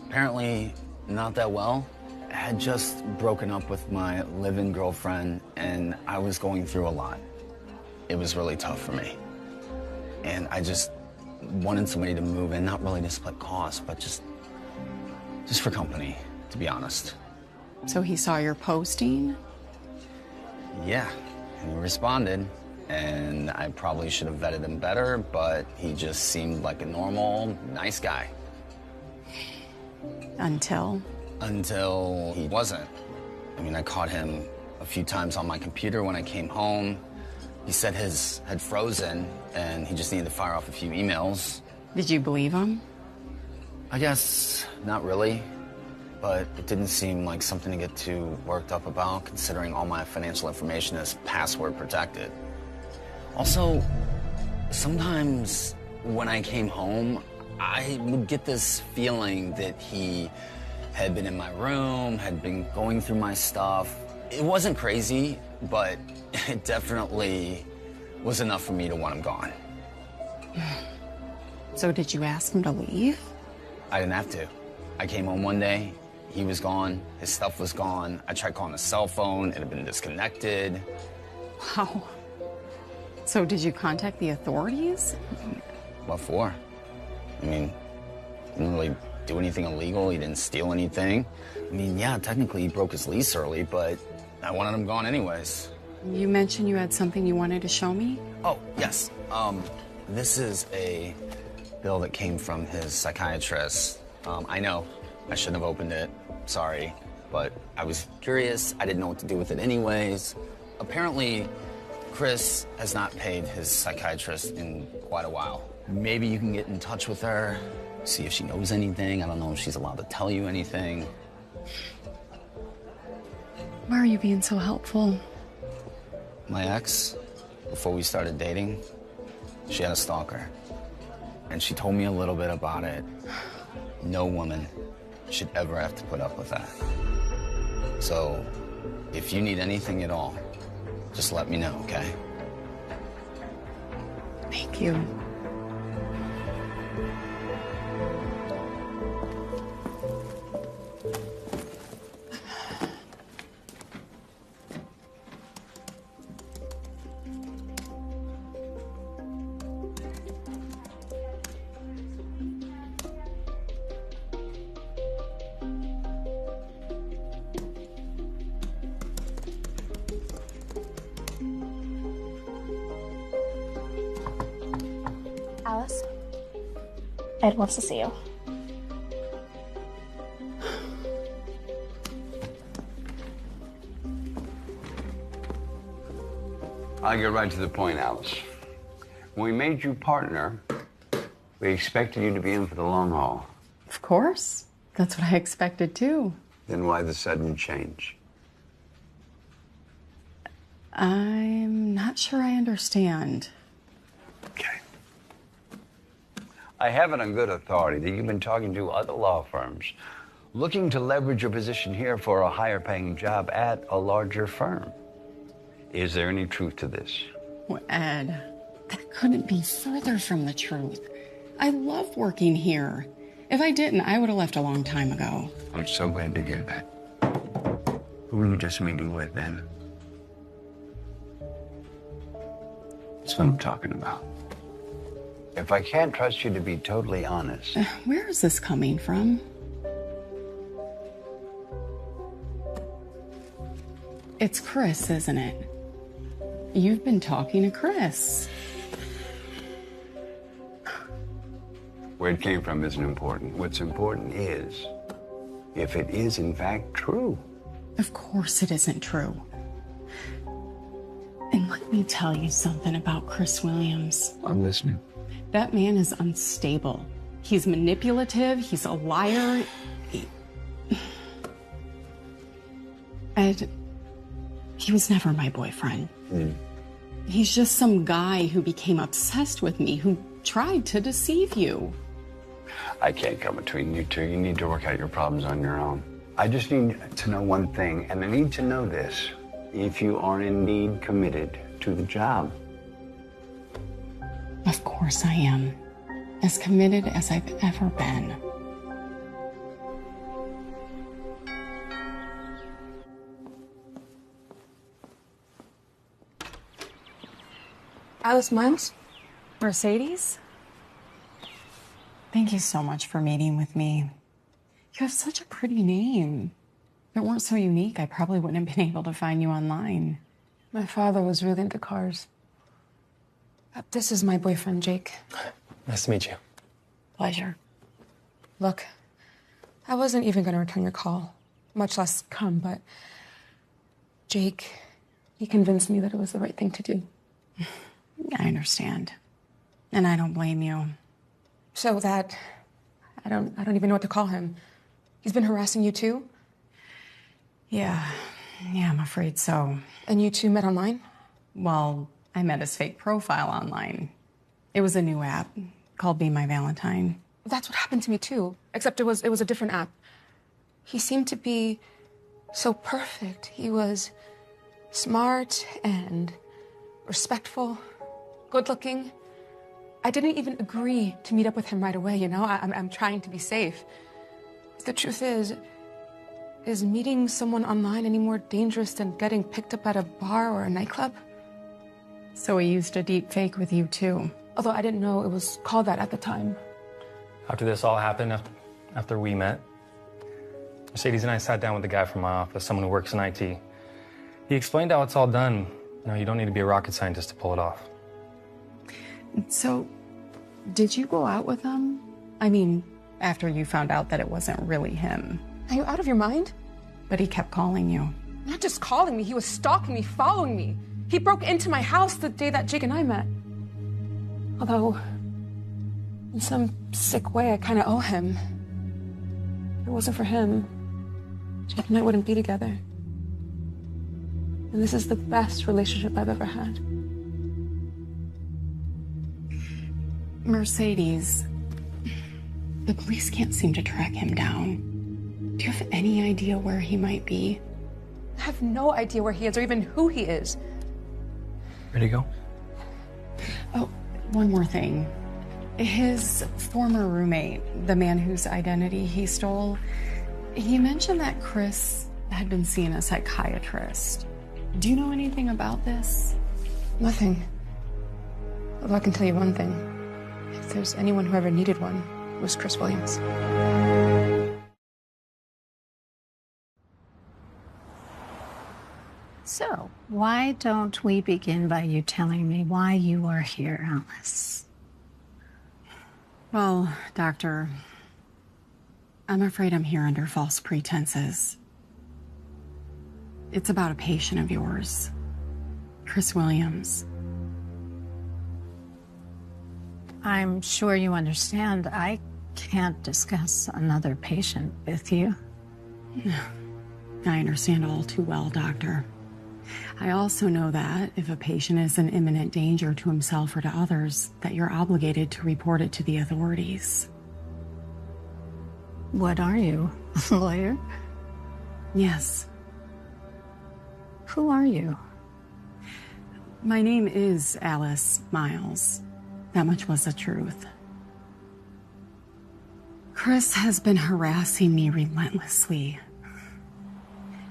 Apparently not that well. I had just broken up with my live-in girlfriend, and I was going through a lot. It was really tough for me. And I just wanted somebody to move in, not really to split costs, but just for company, to be honest. So he saw your posting? Yeah, and he responded, and I probably should have vetted him better, but he just seemed like a normal, nice guy. Until? Until he wasn't. I mean, I caught him a few times on my computer when I came home. He said his had frozen and he just needed to fire off a few emails. Did you believe him? I guess not really, but it didn't seem like something to get too worked up about, considering all my financial information is password protected. Also, sometimes when I came home, I would get this feeling that he had been in my room, had been going through my stuff. It wasn't crazy, but it definitely was enough for me to want him gone. So did you ask him to leave? I didn't have to. I came home one day, he was gone, his stuff was gone. I tried calling his cell phone, it had been disconnected. Wow. So did you contact the authorities? What for? I mean, he didn't really do anything illegal, he didn't steal anything. I mean, yeah, technically he broke his lease early, but I wanted him gone anyways. You mentioned you had something you wanted to show me? Oh, yes. This is a bill that came from his psychiatrist. I know, I shouldn't have opened it, sorry, but I was curious, I didn't know what to do with it anyways. Apparently, Chris has not paid his psychiatrist in quite a while. Maybe you can get in touch with her, see if she knows anything. I don't know if she's allowed to tell you anything. Why are you being so helpful? My ex, before we started dating, she had a stalker. And she told me a little bit about it. No woman should ever have to put up with that. So, if you need anything at all, just let me know, okay? Thank you. Alice? Ed wants to see you. I'll get right to the point, Alice. When we made you partner, we expected you to be in for the long haul. Of course. That's what I expected too. Then why the sudden change? I'm not sure I understand. I have it on good authority that you've been talking to other law firms, looking to leverage your position here for a higher paying job at a larger firm. Is there any truth to this? Well, Ed, that couldn't be further from the truth. I love working here. If I didn't, I would have left a long time ago. I'm so glad to hear that. Who were you just meeting with then? That's what I'm talking about. If I can't trust you to be totally honest. Where is this coming from? It's Chris, isn't it? You've been talking to Chris. Where it came from isn't important. What's important is if it is in fact true. Of course it isn't true. And let me tell you something about Chris Williams. I'm listening. That man is unstable. He's manipulative. He's a liar. Ed, he was never my boyfriend. He's just some guy who became obsessed with me, who tried to deceive you. I can't come between you two. You need to work out your problems on your own. I just need to know one thing, and I need to know this. If you are indeed committed to the job. Of course I am. As committed as I've ever been. Alice Miles? Mercedes? Thank you so much for meeting with me. You have such a pretty name. If it weren't so unique, I probably wouldn't have been able to find you online. My father was really into cars. This is my boyfriend, Jake. Nice to meet you. Pleasure. Look, I wasn't even going to return your call, much less come, but Jake, he convinced me that it was the right thing to do. I understand. And I don't blame you. So that, I don't even know what to call him. He's been harassing you too? Yeah, I'm afraid so. And you two met online? Well, I met his fake profile online. It was a new app called Be My Valentine. That's what happened to me too, except it was a different app. He seemed to be so perfect. He was smart and respectful, good-looking. I didn't even agree to meet up with him right away, you know? I'm trying to be safe. The truth is meeting someone online any more dangerous than getting picked up at a bar or a nightclub? So he used a deep fake with you too? Although I didn't know it was called that at the time. After this all happened, after we met, Mercedes and I sat down with the guy from my office, someone who works in IT. He explained how it's all done. You don't need to be a rocket scientist to pull it off. So, did you go out with him? I mean, after you found out that it wasn't really him. Are you out of your mind? But he kept calling you. Not just calling me, he was stalking me, following me. He broke into my house the day that Jake and I met. Although, in some sick way, I kind of owe him. If it wasn't for him, Jake and I wouldn't be together. And this is the best relationship I've ever had. Mercedes, the police can't seem to track him down. Do you have any idea where he might be? I have no idea where he is or even who he is. Ready to go? Oh, one more thing. His former roommate, the man whose identity he stole, he mentioned that Chris had been seeing a psychiatrist. Do you know anything about this? Nothing. Although I can tell you one thing. If there's anyone who ever needed one, it was Chris Williams. So, why don't we begin by you telling me why you are here, Alice? Well, Doctor, I'm afraid I'm here under false pretenses. It's about a patient of yours, Chris Williams. I'm sure you understand I can't discuss another patient with you. I understand all too well, Doctor. I also know that if a patient is in imminent danger to himself or to others, that you're obligated to report it to the authorities. What are you, a lawyer? Yes. Who are you? My name is Alice Miles. That much was the truth. Chris has been harassing me relentlessly.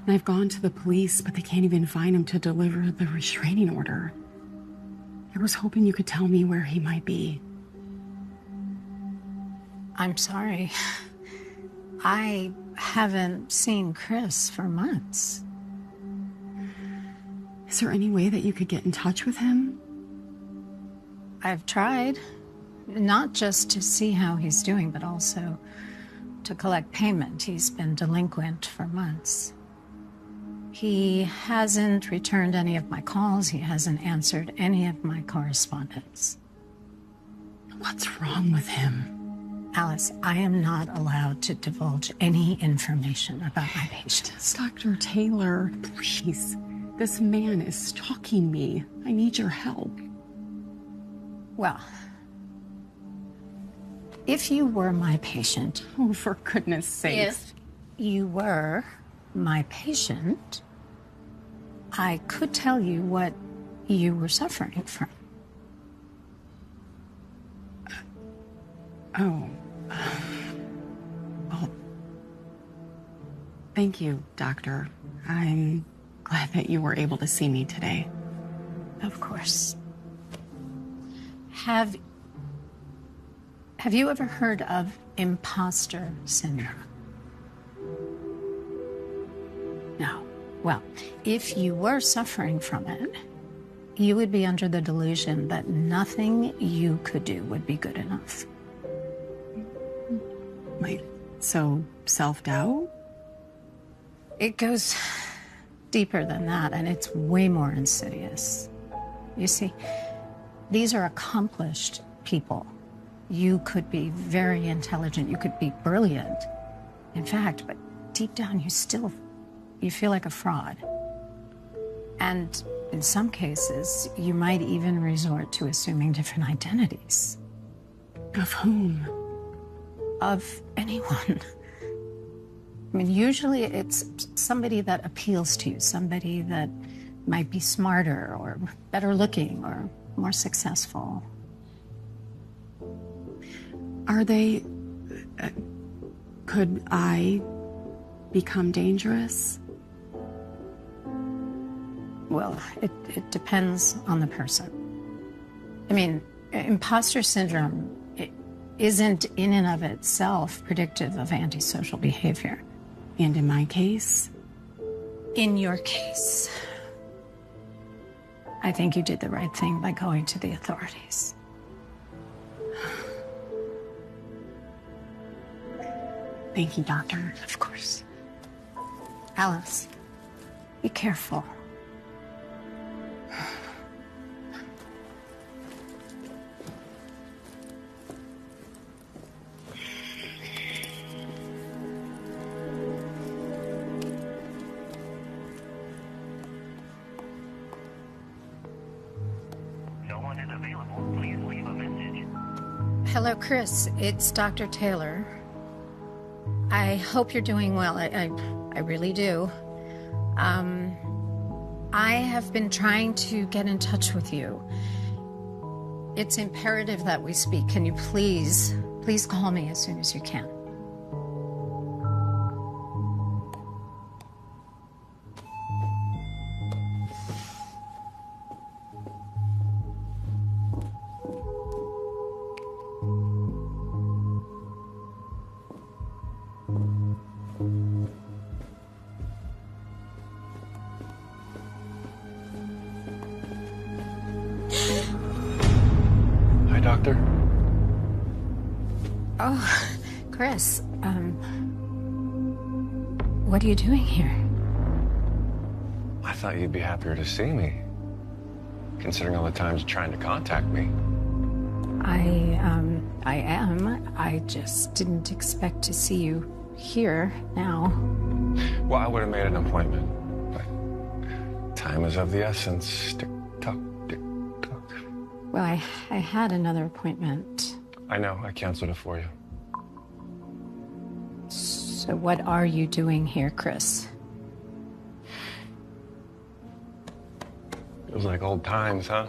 And I've gone to the police, but they can't even find him to deliver the restraining order. I was hoping you could tell me where he might be. I'm sorry. I haven't seen Chris for months. Is there any way that you could get in touch with him? I've tried, not just to see how he's doing, but also to collect payment. He's been delinquent for months. He hasn't returned any of my calls. He hasn't answered any of my correspondence. What's wrong with him? Alice, I am not allowed to divulge any information about my patients. Dr. Taylor, please. This man is stalking me. I need your help. Well, if you were my patient... Oh, for goodness sake. If you were my patient, I could tell you what you were suffering from. Oh. Well, thank you, Doctor. I'm glad that you were able to see me today. Of course. Have you ever heard of imposter syndrome? No. Well, if you were suffering from it, you would be under the delusion that nothing you could do would be good enough. So, self-doubt? It goes deeper than that, and it's way more insidious. You see, these are accomplished people. You could be very intelligent, you could be brilliant, in fact, but deep down you feel like a fraud. And in some cases, you might even resort to assuming different identities. Of whom? Of anyone. I mean, usually it's somebody that appeals to you, somebody that might be smarter or better looking or more successful. Are they... could I become dangerous? Well, it depends on the person. I mean, imposter syndrome isn't in and of itself predictive of antisocial behavior. And in my case? In your case, I think you did the right thing by going to the authorities. Thank you, Doctor. Of course. Alice, be careful. Hello, Chris. It's Dr. Taylor. I hope you're doing well. I really do. I have been trying to get in touch with you. It's imperative that we speak. Can you please call me as soon as you can? Hi, Doctor. Oh, Chris, what are you doing here? I thought you'd be happier to see me, considering all the times you're trying to contact me. I am. I just didn't expect to see you here now. Well, I would have made an appointment, but time is of the essence. Tick-tock, tick-tock. Well, I had another appointment. I know, I canceled it for you. So what are you doing here, Chris? Feels like old times, huh?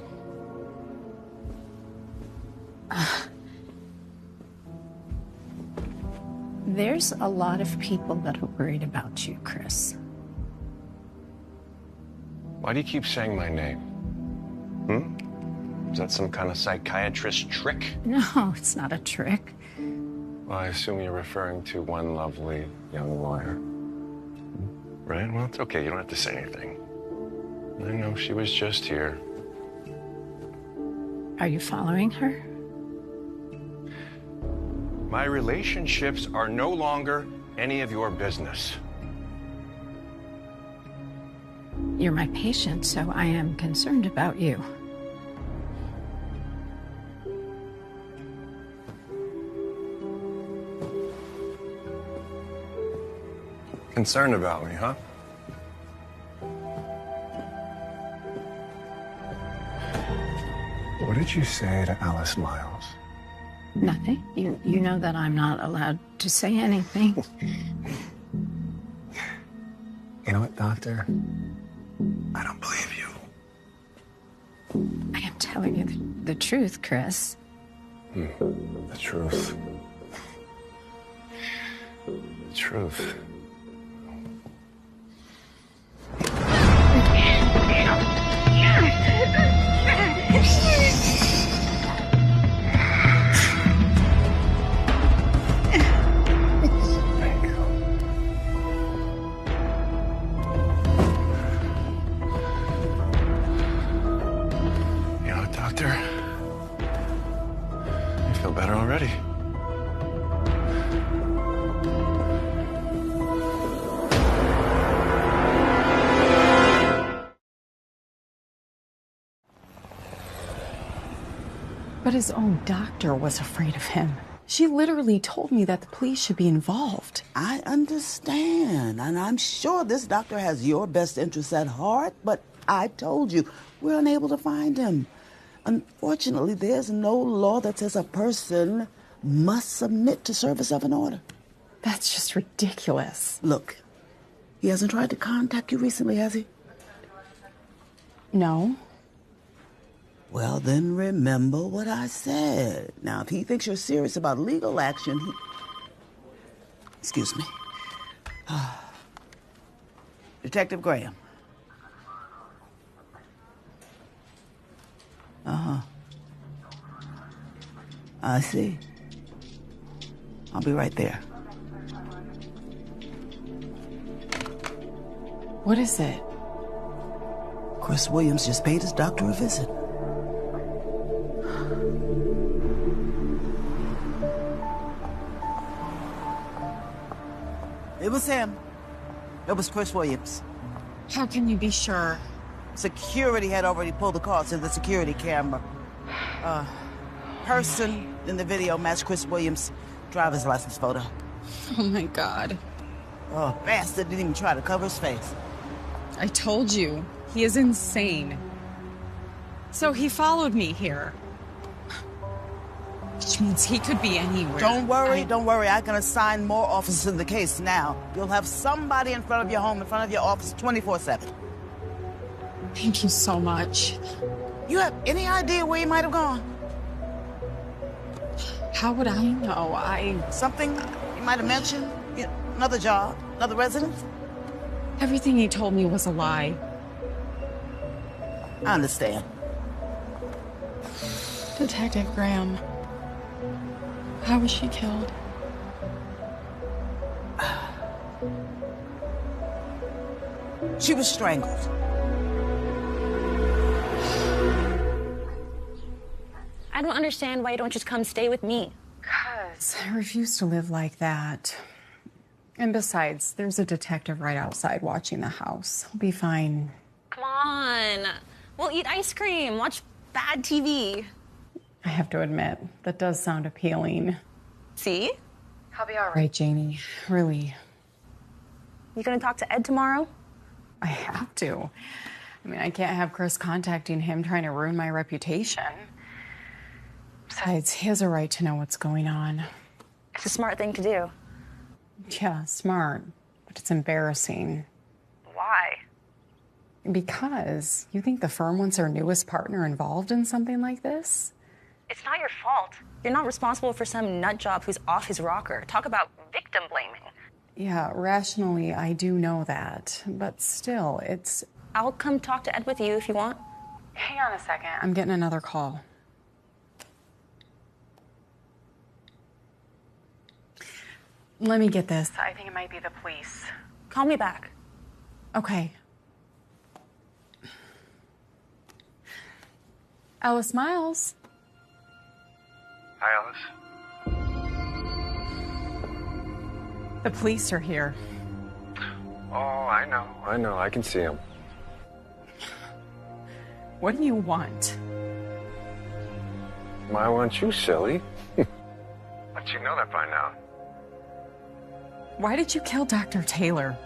There's a lot of people that are worried about you, Chris. Why do you keep saying my name? Is that some kind of psychiatrist trick? No, it's not a trick. Well, I assume you're referring to one lovely young lawyer. Right? Well, it's okay. You don't have to say anything. I know she was just here. Are you following her? My relationships are no longer any of your business. You're my patient, so I am concerned about you. Concerned about me, huh? What did you say to Alice Miles? Nothing. You know that I'm not allowed to say anything. You know what, Doctor? I don't believe you. I am telling you the truth, Chris. The truth. The truth. I feel better already. But his own doctor was afraid of him. She literally told me that the police should be involved. I understand, and I'm sure this doctor has your best interests at heart, but I told you, we're unable to find him. Unfortunately, there's no law that says a person must submit to service of an order. That's just ridiculous. Look, he hasn't tried to contact you recently, has he? No. Well, then remember what I said. Now, if he thinks you're serious about legal action, he... Excuse me. Detective Graham. Uh-huh. I see. I'll be right there. What is it? Chris Williams just paid his doctor a visit. It was him. It was Chris Williams. How can you be sure? Security had already pulled the car to the security camera. Person in the video matched Chris Williams' driver's license photo. Oh my God. Oh, bastard didn't even try to cover his face. I told you, he is insane. So he followed me here. Which means he could be anywhere. Don't worry. I can assign more officers in the case now. You'll have somebody in front of your home, in front of your office, 24/7. Thank you so much. You have any idea where he might have gone? How would I know? Something he might have mentioned? Another job? Another residence? Everything he told me was a lie. I understand. Detective Graham, how was she killed? She was strangled. I don't understand why you don't just come stay with me. Because I refuse to live like that. And besides, there's a detective right outside watching the house. I'll be fine. Come on. We'll eat ice cream, watch bad TV. I have to admit, that does sound appealing. See? I'll be all right, Janie. Really. You gonna talk to Ed tomorrow? I have to. I mean, I can't have Chris contacting him trying to ruin my reputation. Besides, he has a right to know what's going on. It's a smart thing to do. Yeah, smart. But it's embarrassing. Why? Because you think the firm wants their newest partner involved in something like this? It's not your fault. You're not responsible for some nut job who's off his rocker. Talk about victim blaming. Yeah, rationally, I do know that. But still, it's... I'll come talk to Ed with you if you want. Hang on a second. I'm getting another call. Let me get this. I think it might be the police. Call me back. Okay. Alice Miles. Hi, Alice. The police are here. Oh, I know. I can see them. What do you want? I want you, silly. But you know that by now. Why did you kill Dr. Taylor?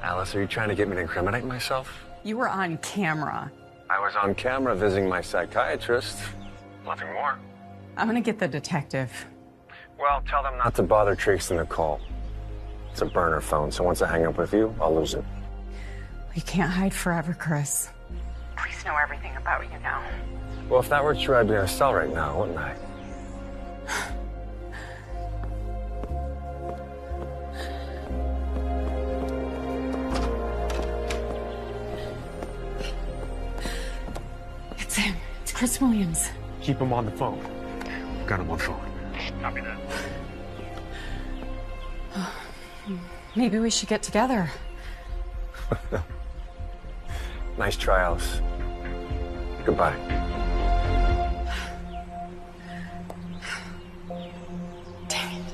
Alice, are you trying to get me to incriminate myself? You were on camera. I was on camera visiting my psychiatrist. Nothing more. I'm gonna get the detective. Well, tell them not to bother tracing the call. It's a burner phone, so once I hang up with you, I'll lose it. You can't hide forever, Chris. Police know everything about you now. Well, if that were true, I'd be in a cell right now, wouldn't I? It's him. It's Chris Williams. Keep him on the phone. Got him on phone. Copy that. Maybe we should get together. Nice try, Alice. Goodbye. Dang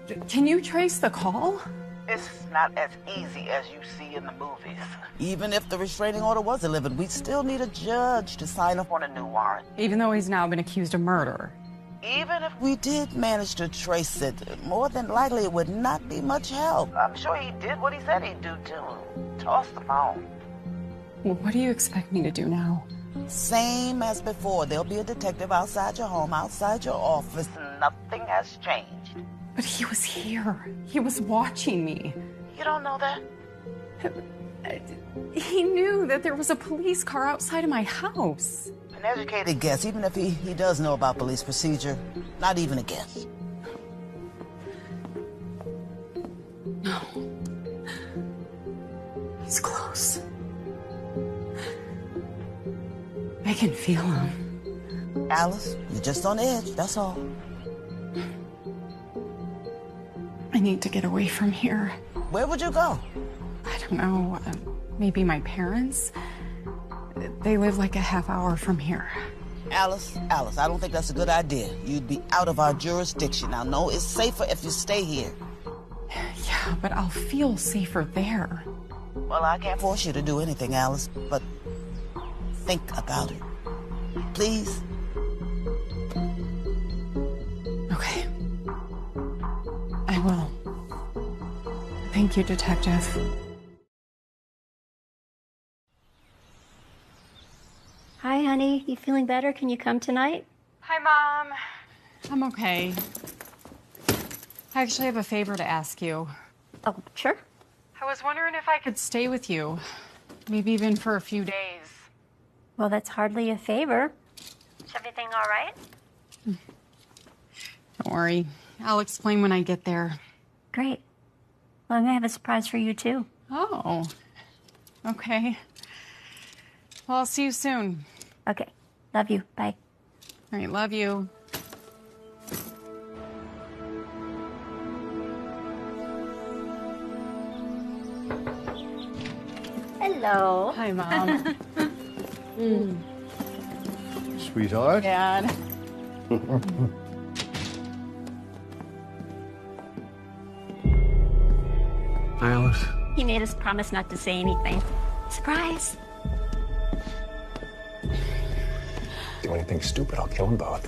it. Can you trace the call? It's not as easy as you see in the movies. Even if the restraining order was delivered, we'd still need a judge to sign off on a new warrant. Even though he's now been accused of murder. Even if we did manage to trace it, more than likely it would not be much help. I'm sure he did what he said he'd do, too. Toss the phone. Well, what do you expect me to do now? Same as before. There'll be a detective outside your home, outside your office. Nothing has changed. But he was here. He was watching me. You don't know that? He knew that there was a police car outside of my house. An educated guess, even if he does know about police procedure. Not even a guess. No. He's close. I can feel him. Alice, you're just on edge, that's all. I need to get away from here. Where would you go? I don't know. Maybe my parents? They live like a half hour from here. Alice, I don't think that's a good idea. You'd be out of our jurisdiction. Now, no, it's safer if you stay here. Yeah, but I'll feel safer there. Well, I can't force you to do anything, Alice, but think about it. Please? Okay. I will. Thank you, Detective. Hi, honey. You feeling better? Can you come tonight? Hi, Mom. I'm okay. I actually have a favor to ask you. Oh, sure. I was wondering if I could stay with you. Maybe even for a few days. Well, that's hardly a favor. Is everything all right? Don't worry. I'll explain when I get there. Great. Well, I may have a surprise for you, too. Oh. Okay. Well, I'll see you soon. Okay. Love you. Bye. All right, love you. Hello. Hi, Mom. Sweetheart? Dad. Hi, Alice. He made us promise not to say anything. Surprise. Do anything stupid, I'll kill them both.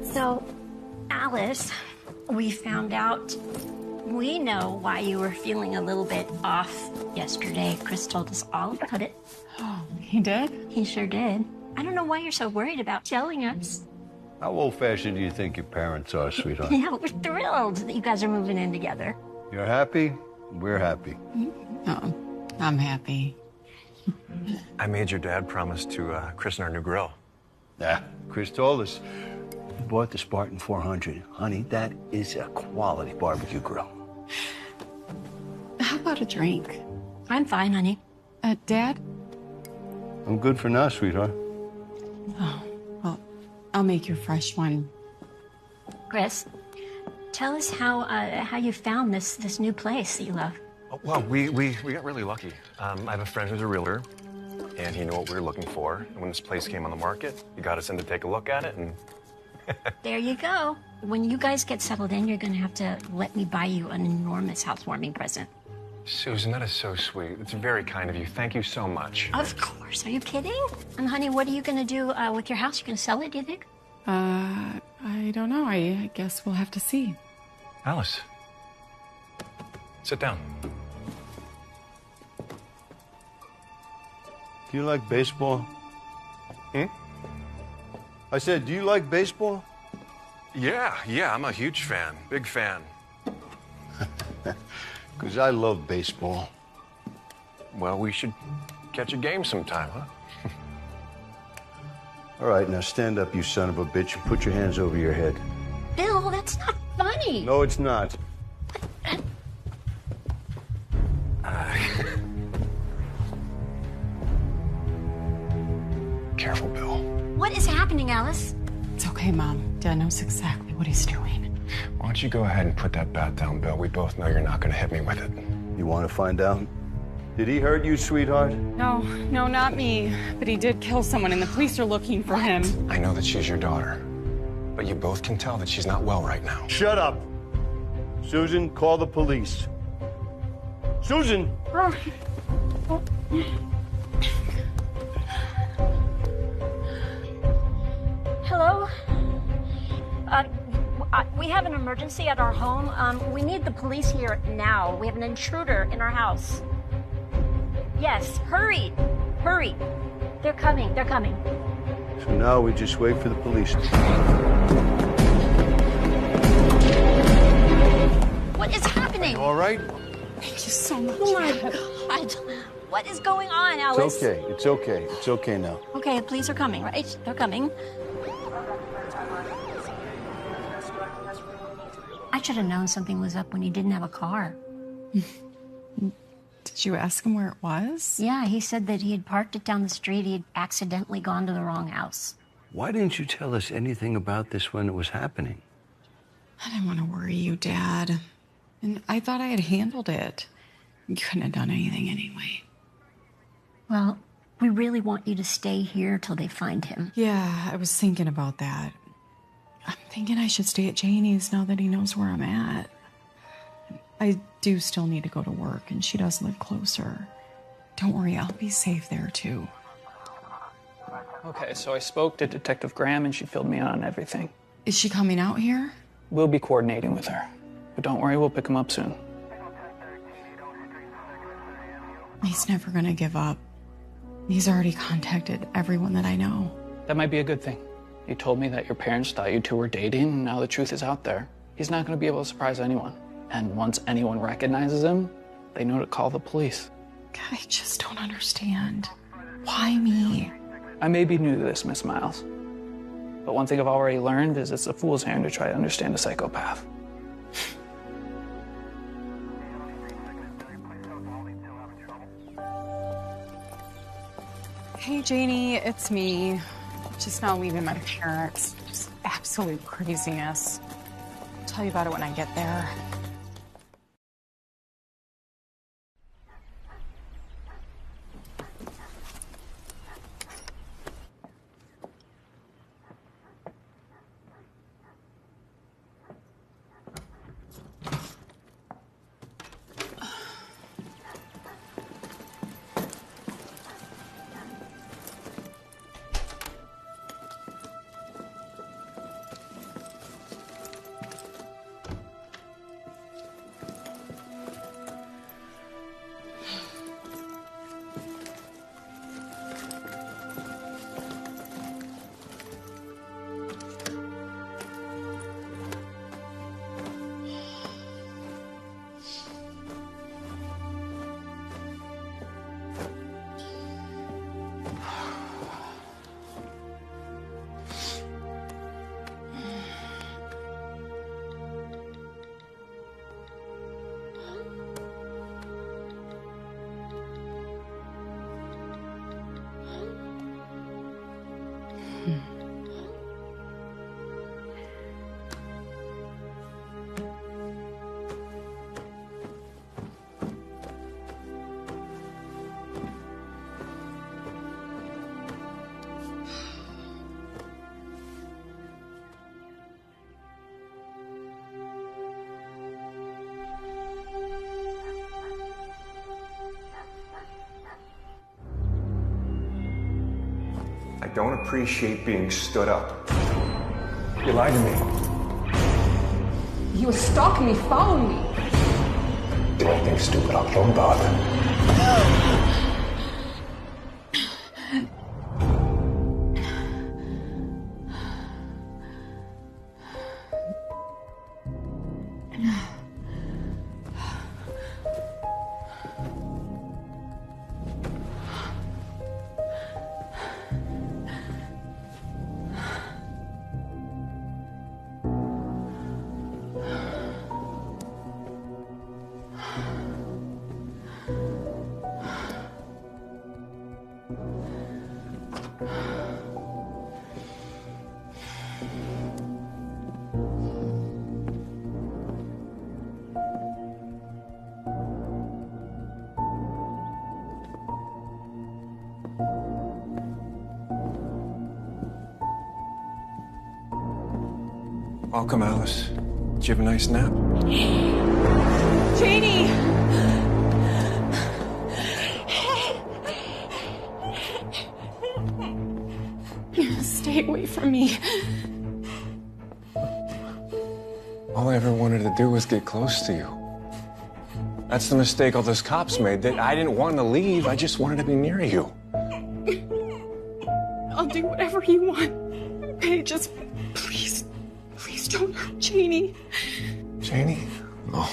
So, Alice, we found out we know why you were feeling a little bit off yesterday. Chris told us all about it. Oh, he did? He sure did. I don't know why you're so worried about telling us. How old-fashioned do you think your parents are, sweetheart? Yeah, we're thrilled that you guys are moving in together. You're happy? We're happy. Oh, I'm happy. I made your dad promise to christen our new grill. Yeah, Chris told us. He bought the Spartan 400. Honey, that is a quality barbecue grill. How about a drink? I'm fine, honey. Dad? I'm good for now, sweetheart. Oh, well, I'll make you a fresh one. Chris, tell us how you found this new place that you love. Oh, well, we got really lucky. I have a friend who's a realtor, and he knew what we were looking for. And when this place came on the market, he got us in to take a look at it, and There you go. When you guys get settled in, you're gonna have to let me buy you an enormous housewarming present. Susan, that is so sweet. It's very kind of you. Thank you so much. Of course. Are you kidding? And honey, what are you gonna do with your house? You gonna sell it, do you think? I don't know. I guess we'll have to see. Alice, sit down. Do you like baseball? I said, do you like baseball? Yeah, I'm a huge fan. Big fan. Because I love baseball. Well, we should catch a game sometime, huh? All right, now stand up, you son of a bitch, and put your hands over your head. Bill, that's not funny. No, it's not. Careful, Bill. What is happening, Alice? It's okay, Mom. Dad knows exactly what he's doing. Why don't you go ahead and put that bat down, Bill? We both know you're not going to hit me with it. You want to find out? Did he hurt you, sweetheart? No, not me. But he did kill someone, and the police are looking for him. I know that she's your daughter, but you both can tell that she's not well right now. Shut up. Susan, call the police. Susan! Hello? We have an emergency at our home. We need the police here now. We have an intruder in our house. Yes, hurry. Hurry. They're coming. So now we just wait for the police. What is happening? All right? Thank you so much. Oh my God. What is going on, Alice? It's okay. It's okay now. Okay, the police are coming, right? They're coming. I should have known something was up when he didn't have a car. Did you ask him where it was? Yeah, he said that he had parked it down the street. He had accidentally gone to the wrong house. Why didn't you tell us anything about this when it was happening? I didn't want to worry you, Dad. And I thought I had handled it. You couldn't have done anything anyway. Well, we really want you to stay here till they find him. Yeah, I was thinking about that. I'm thinking I should stay at Janie's now that he knows where I'm at. I do still need to go to work, and she does live closer. Don't worry, I'll be safe there, too. Okay, so I spoke to Detective Graham, and she filled me in on everything. Is she coming out here? We'll be coordinating with her. But don't worry, we'll pick him up soon. He's never gonna give up. He's already contacted everyone that I know. That might be a good thing. He told me that your parents thought you two were dating, and now the truth is out there. He's not going to be able to surprise anyone. And once anyone recognizes him, they know to call the police. God, I just don't understand. Why me? I may be new to this, Miss Miles. But one thing I've already learned is it's a fool's errand to try to understand a psychopath. Hey, Janie, it's me. Just now leaving my parents. Just absolute craziness. I'll tell you about it when I get there. I don't appreciate being stood up. You lied to me. He was stalking me, following me. Do anything stupid, I'll kill God. Welcome, Alice. Did you have a nice nap? Janie! Stay away from me. All I ever wanted to do was get close to you. That's the mistake all those cops made. That I didn't want to leave. I just wanted to be near you. I'll do whatever you want. Okay, just please don't hurt Janie. Janie? Oh.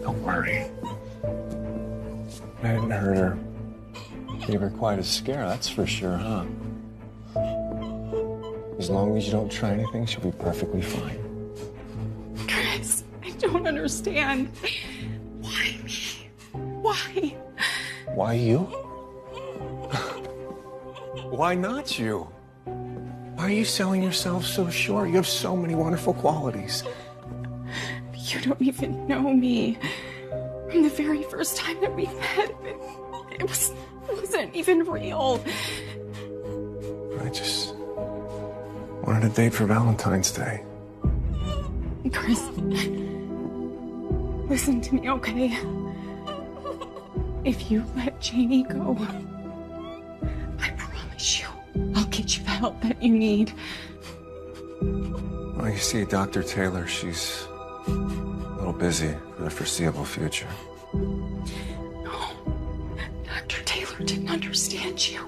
Don't worry. I didn't hurt her. Gave her quite a scare, that's for sure, huh? As long as you don't try anything, she'll be perfectly fine. Chris, I don't understand. Why me? Why? Why you? Why not you? Why are you selling yourself so short? You have so many wonderful qualities. You don't even know me. From the very first time that we met, it wasn't even real. I just wanted a date for Valentine's Day. Chris, listen to me, okay? If you let Janie go, I promise you, I'll get you the help that you need. Well, you see, Dr. Taylor, she's a little busy for the foreseeable future. No, Dr. Taylor didn't understand you.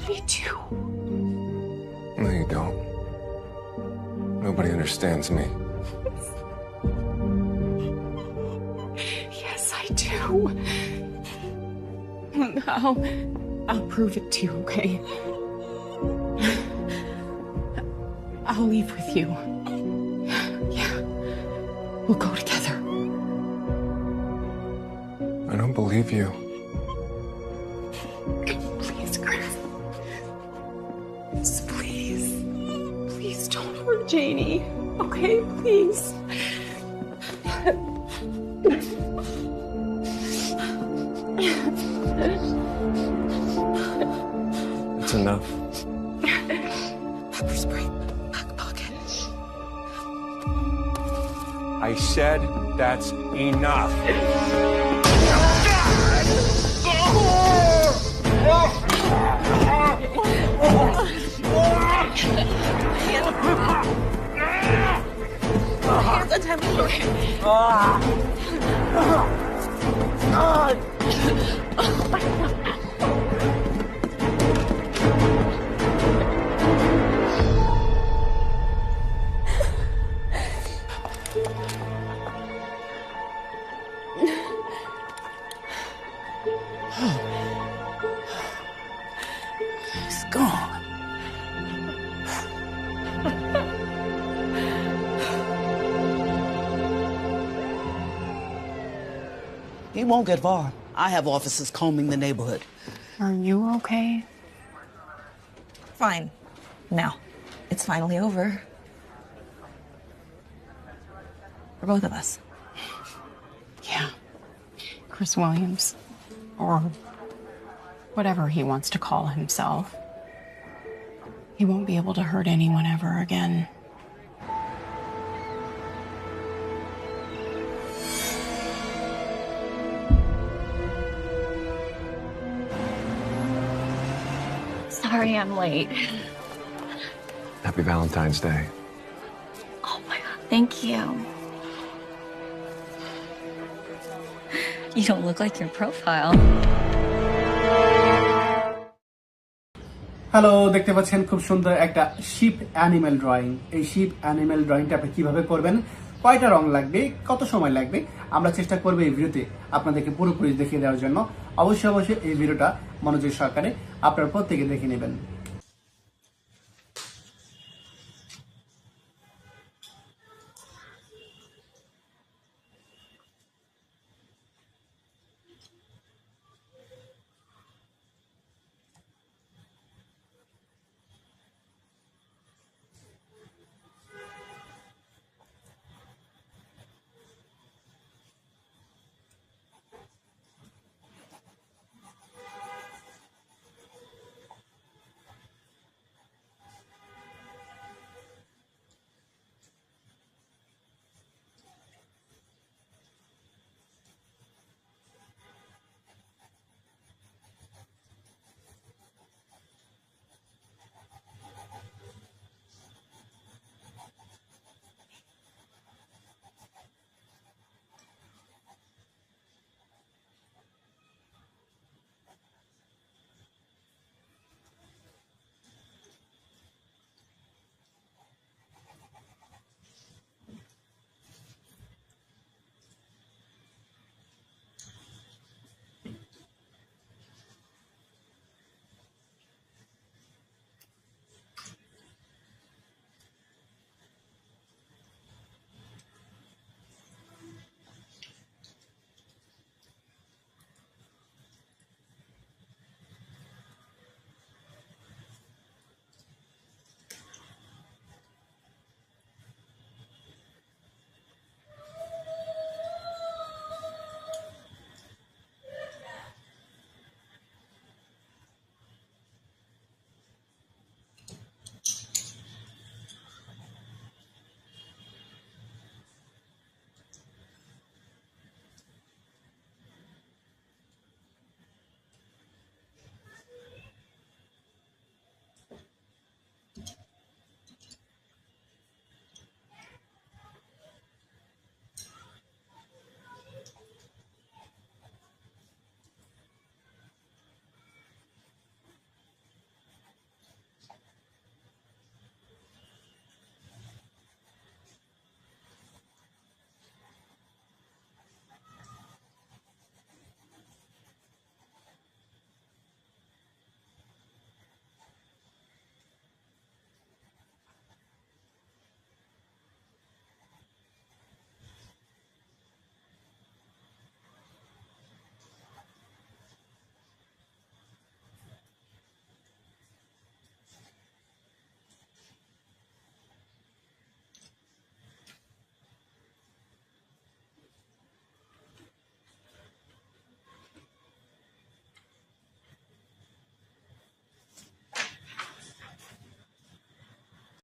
I do. No, you don't. Nobody understands me. Yes, I do. I'll prove it to you, okay? I'll leave with you. Yeah. We'll go together. I don't believe you. Please, Chris. Please. Please don't hurt Janie. Okay, please. It's enough. Pepper spray. Back pocket. I said that's enough. Hands untie me. He's gone. He won't get far. I have officers combing the neighborhood. Are you okay? Fine. Now, it's finally over. For both of us. Yeah. Chris Williams. Or whatever he wants to call himself. He won't be able to hurt anyone ever again. Sorry I'm late. Happy Valentine's Day. Oh my God, thank you. You don't look like your profile. Hello, দেখতে পাচ্ছেন খুব সুন্দর একটা sheep animal drawing. এই sheep animal ড্রয়িংটা আপনি কিভাবে করবেন, কয়টা রং লাগবে, কত সময় লাগবে, আমরা চেষ্টা করব এই ভিডিওতে আপনাদেরকে পুরোপুরি দেখিয়ে দেওয়ার জন্য। অবশ্যই এই ভিডিওটা মনোযোগ সহকারে আপনারা প্রত্যেকে দেখে নেবেন।